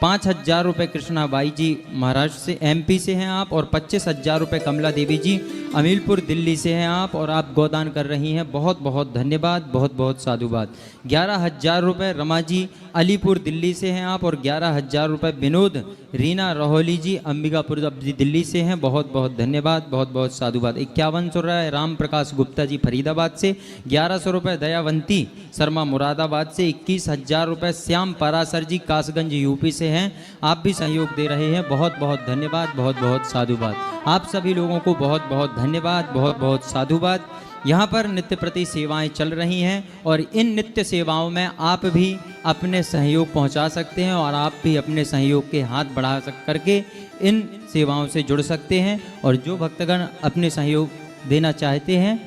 5,000 रुपये कृष्णा बाई जी महाराष्ट्र से MP से हैं आप, और 25,000 रुपये कमला देवी जी अमीलपुर दिल्ली से हैं आप, और आप गोदान कर रही हैं। बहुत बहुत धन्यवाद, बहुत बहुत साधुवाद। 11,000 रुपये रमा जी अलीपुर दिल्ली से हैं आप, और 11,000 रुपये विनोद रीना रोहली जी अंबिकापुर दिल्ली से हैं। बहुत बहुत धन्यवाद, बहुत बहुत साधुवाद। 5100 रुपये राम प्रकाश गुप्ता जी फरीदाबाद से, 1100 रुपये दयावंती शर्मा मुरादाबाद से, 21,000 रुपये श्याम परासर जी कासगंज यूपी से हैं। आप भी सहयोग दे रहे हैं। बहुत बहुत धन्यवाद, बहुत बहुत साधुवाद। आप सभी लोगों को बहुत बहुत धन्यवाद, बहुत बहुत साधुवाद। यहाँ पर नित्य प्रति सेवाएं चल रही हैं और इन नित्य सेवाओं में आप भी अपने सहयोग पहुँचा सकते हैं और आप भी अपने सहयोग के हाथ बढ़ा करके इन सेवाओं से जुड़ सकते हैं। और जो भक्तगण अपने सहयोग देना चाहते हैं,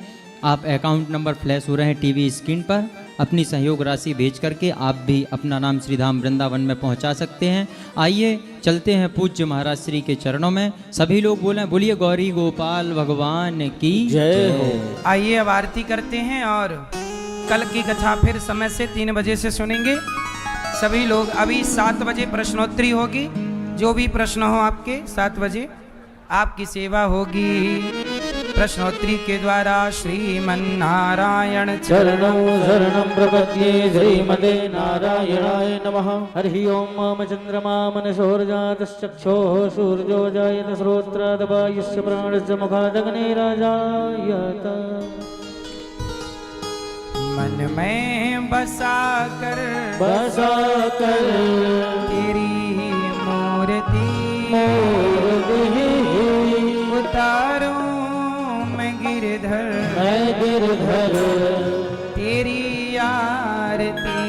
आप अकाउंट नंबर फ्लैश हो रहे हैं टीवी स्क्रीन पर, अपनी सहयोग राशि भेज करके आप भी अपना नाम श्रीधाम वृंदावन में पहुंचा सकते हैं। आइए चलते हैं पूज्य महाराज श्री के चरणों में। सभी लोग बोलें, बोलिए गौरी गोपाल भगवान की जय हो। आइए अब आरती करते हैं और कल की कथा फिर समय से 3 बजे से सुनेंगे सभी लोग। अभी 7 बजे प्रश्नोत्तरी होगी। जो भी प्रश्न हो आपके 7 बजे आपकी सेवा होगी। प्रश्नोत्तरी के द्वारा श्रीमन्नारायण चरणं शरणं प्रपद्ये श्रीमते नारायणाय नमः। हरि ओं मम चन्द्रमा मनसोर्जातश्चक्षोः सूर्यो जायत श्रोत्रादवायुश्च प्राणश्च मुखादग्निराजायत। मन में बसा कर तेरी मूर्ति उतारूं मैं गिरधर तेरी आरती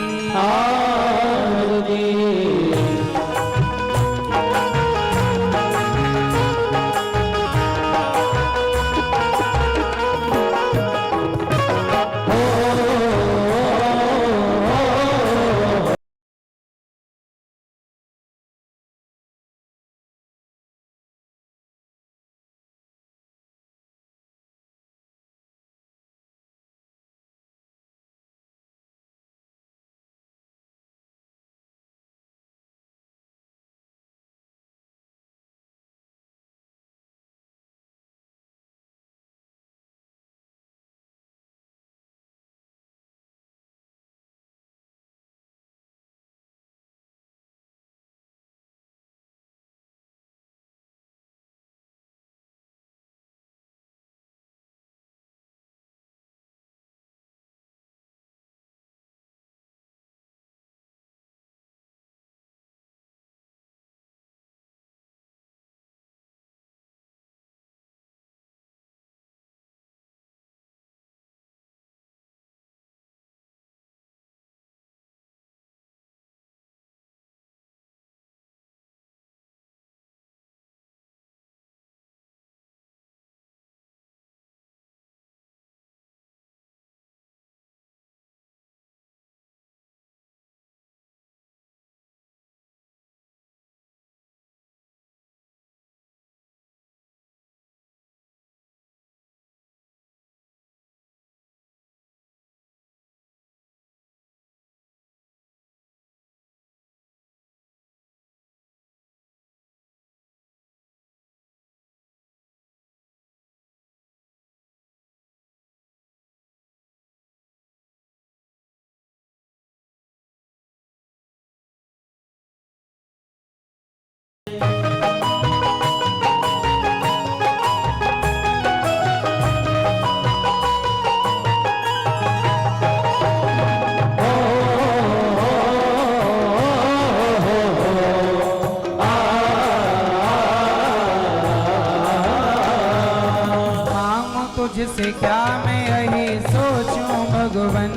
तुझसे क्या मैं यही सोचूं भगवन,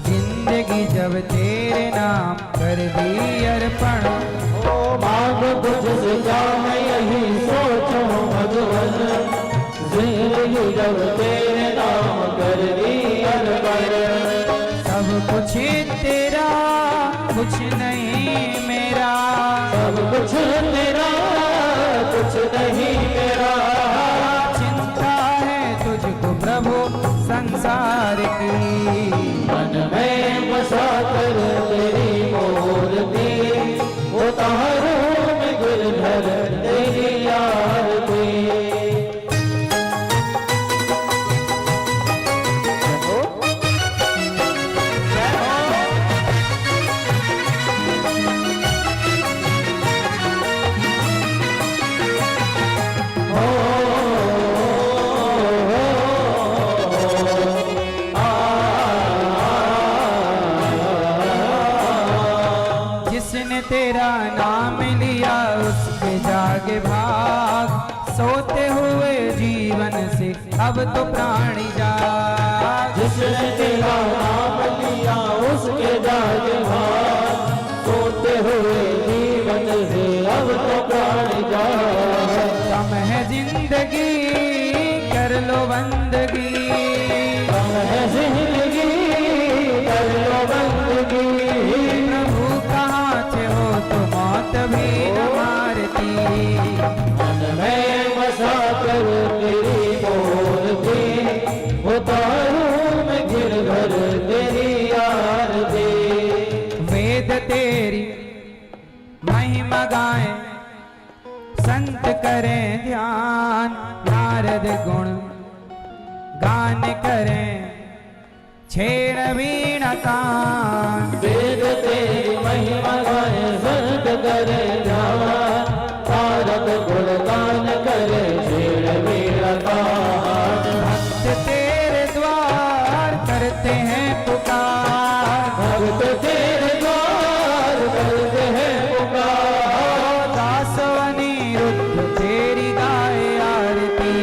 जिंदगी जब तेरे नाम कर दी अर्पण। ओ मांग तुझसे क्या मैं यही सोचूं भगवन, जिंदगी जब तेरे नाम कर दी अर्पण। सब कुछ तेरा कुछ नहीं मेरा, सब कुछ तेरा कुछ नहीं मेरा। प्रभु संसार की मन में बसा कर तेरी मूर्ति, उतारूं मैं गिरधर तेरी आरती। तेरा नाम लिया उसके जागे भाग, सोते हुए जीवन से अब तो प्राणी जाग। जिसने तेरा नाम लिया उसके जागे भाग, सोते हुए जीवन से अब तो प्राणी जाग। कम है जिंदगी कर लो बंदगी, कम है जिंदगी कर लो बंदगी। मौत भी न मारती, मन में बसा कर तेरी मूर्ति, उतारूं मैं गिरधर तेरी आरती। वेद तेरी महिमा गाएं, संत करें ध्यान, नारद गुण गान करें छेड़ वीण तान। वेद तेरी महिमा गाए संत करे ध्यान, तारक गुणगान करे छेड़ वीण तान। भक्त तेरे द्वार करते हैं पुकार, भक्त तेरे द्वार करते हैं पुकार। दासवनी रुद्र तेरी गाए आरती,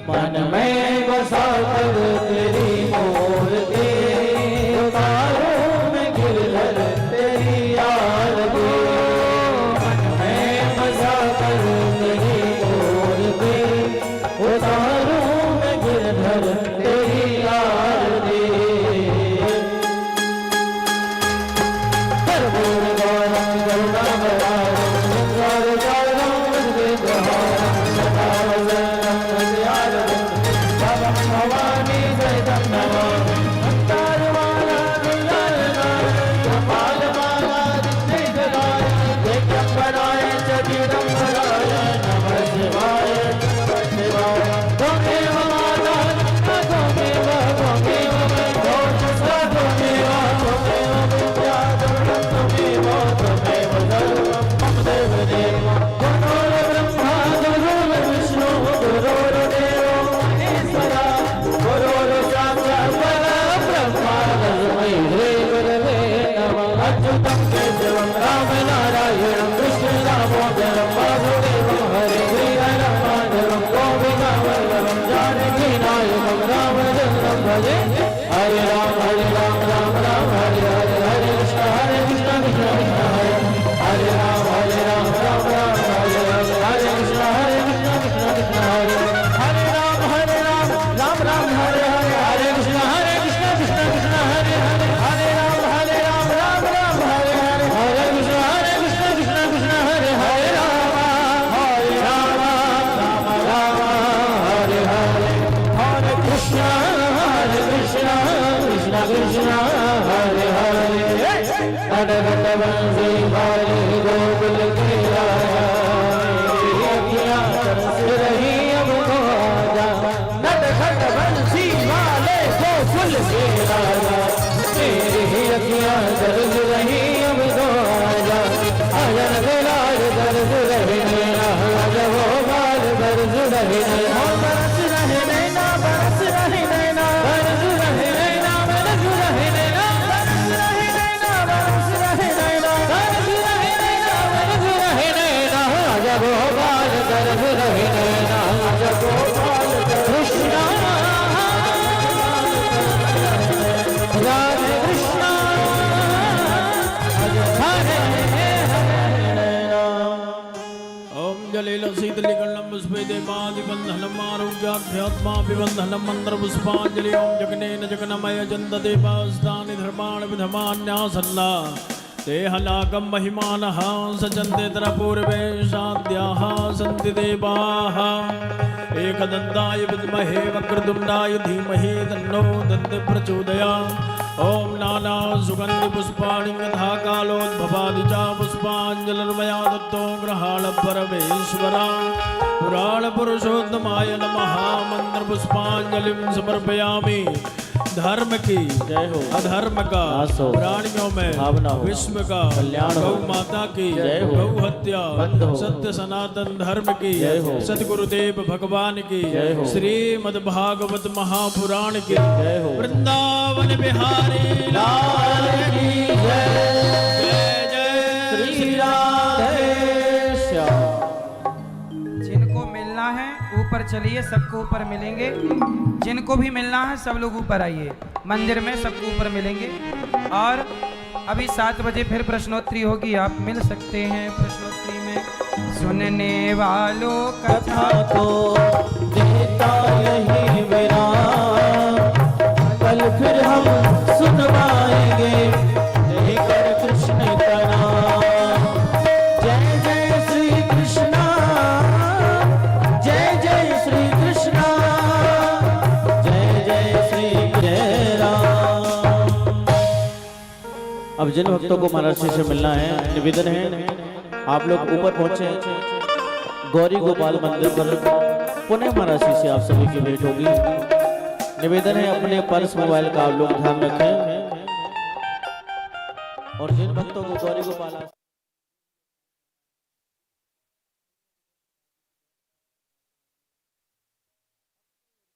मन में बसा कर तेरी मूर्ति, उतारूं मैं गिरधर तेरी आरती। मन में बसा कर तेरी मूर्ति, उतारूं मैं गिरधर तेरी आरती। कर्पूर गौरम करुणावतारम संसार सारम विग्रहारम सदा वदनं हृदयारविंदं भवं भवानी सहितं नमामि। मंदारमाला गुल्लरनाय कपालमाला दिग्गजाय दिगंबराय च दिगंबराय नमः शिवाय नमः शिवाय। त्वमेव माता त्वमेव विद्या त्वमेव सर्वं मम देव देव। गुरुर्ब्रह्मा गुरुर्विष्णु गुरुर्देवो महेश्वरा, गुरुर्साक्षात् परब्रह्म तस्मै श्री गुरवे नमः। अच्युतं केशवं रामनारायणं कृष्णं दामोदरं वासुदेवं हरे श्रीहरं माधवं गोपिकावल्लभं जानकीनायकं रामचन्द्रं भजे। हरे राम राम राम हरे हरे, हरे कृष्ण कृष्ण कृष्ण हरे हरे, हरे राम राम हरे हरे, हरे कृष्ण कृष्ण कृष्ण हरे हरे, हरे राम राम हरे हरे, हरे कृष्ण कृष्ण कृष्ण हरे हरे, हरे राम राम हरे हरे, हरे कृष्ण कृष्ण कृष्ण हरे, हरे राम राम हरे हरे, हरे कृष्ण कृष्ण कृष्ण हरे हरे। नट नट बंसी वाले गोकुल के राजा, अखियाँ तरस रही अब तो आजा। नट खट बंसी वाले गोकुल के राजा, मेरी अखियाँ तरस रही अब तो आजा। अजन बिलाल दर्द रहे नैना, अजब बाल दर्द रहे नैना, बरस रहे नैना, बरस रहे नैना, बरस रहे नैना, बरस रहे नैना, बरस रहे नैना, बरस रहे नैना, बरस रहे नैना, बरस रहे नैना। अजब बाल दर्द रहे नैना, अजब बाल कृष्णा राधे कृष्णा ओम जलेल शीतलीकरणं पुष्पे देवादिबन्धनम् आरोग्याध्यात्माभिबन्धनं मन्त्रपुष्पाञ्जलि। ओम जगनेन जगन्मय चन्ददेवास्तानि धर्माणि विधमान्यासन्ना देहलाकं महिमानः सचन्देतर पूर्वे साध्याः सन्ति देवाः। एकदन्ताय विद्महे वक्रतुण्डाय धीमहि तन्नो दन्ति प्रचोदयात्। ओम नाना सुगंधि पुष्पाणि यथा कालोद्भवादि च पुष्पाञ्जलिर्मया दत्तो ग्रहाण परमेश्वरा। पुराण पुरुषोत्तमाय नमः। मंत्र पुष्पांजलिं समर्पयामि। धर्म की जय हो, अधर्म का प्राणियों में भावना हो, विश्व का कल्याण हो, गौ माता की जय हो, गौ हत्या बंद हो, सत्य सनातन धर्म की जय हो, सतगुरुदेव भगवान की जय हो, श्रीमद् भागवत महापुराण की जय हो, वृंदावन बिहारी लाल की जय। जय जय श्री राधे श्याम। जिनको मिलना है ऊपर चलिए, सबको ऊपर मिलेंगे। जिनको भी मिलना है सब लोग ऊपर आइए, मंदिर में सबको ऊपर मिलेंगे। और अभी 7 बजे फिर प्रश्नोत्तरी होगी, आप मिल सकते हैं प्रश्नोत्तरी में। सुनने वालों कथा को देता यही विराम, कल फिर हम सुनवाएंगे लेकर कृष्ण का नाम। जय जय श्री कृष्णा, जय जय श्री कृष्णा, जय जय श्री जय राम। अब जिन भक्तों को महाराष्ट्र से मिलना है, निवेदन है आप लोग ऊपर पहुंचे गौरी गोपाल मंदिर पर। पुनः महाराष्ट्र से आप सभी की भेंट होगी। निवेदन है अपने पर्स मोबाइल का आप लोग ध्यान रखें और जिन भक्तों को गौरी गोपाल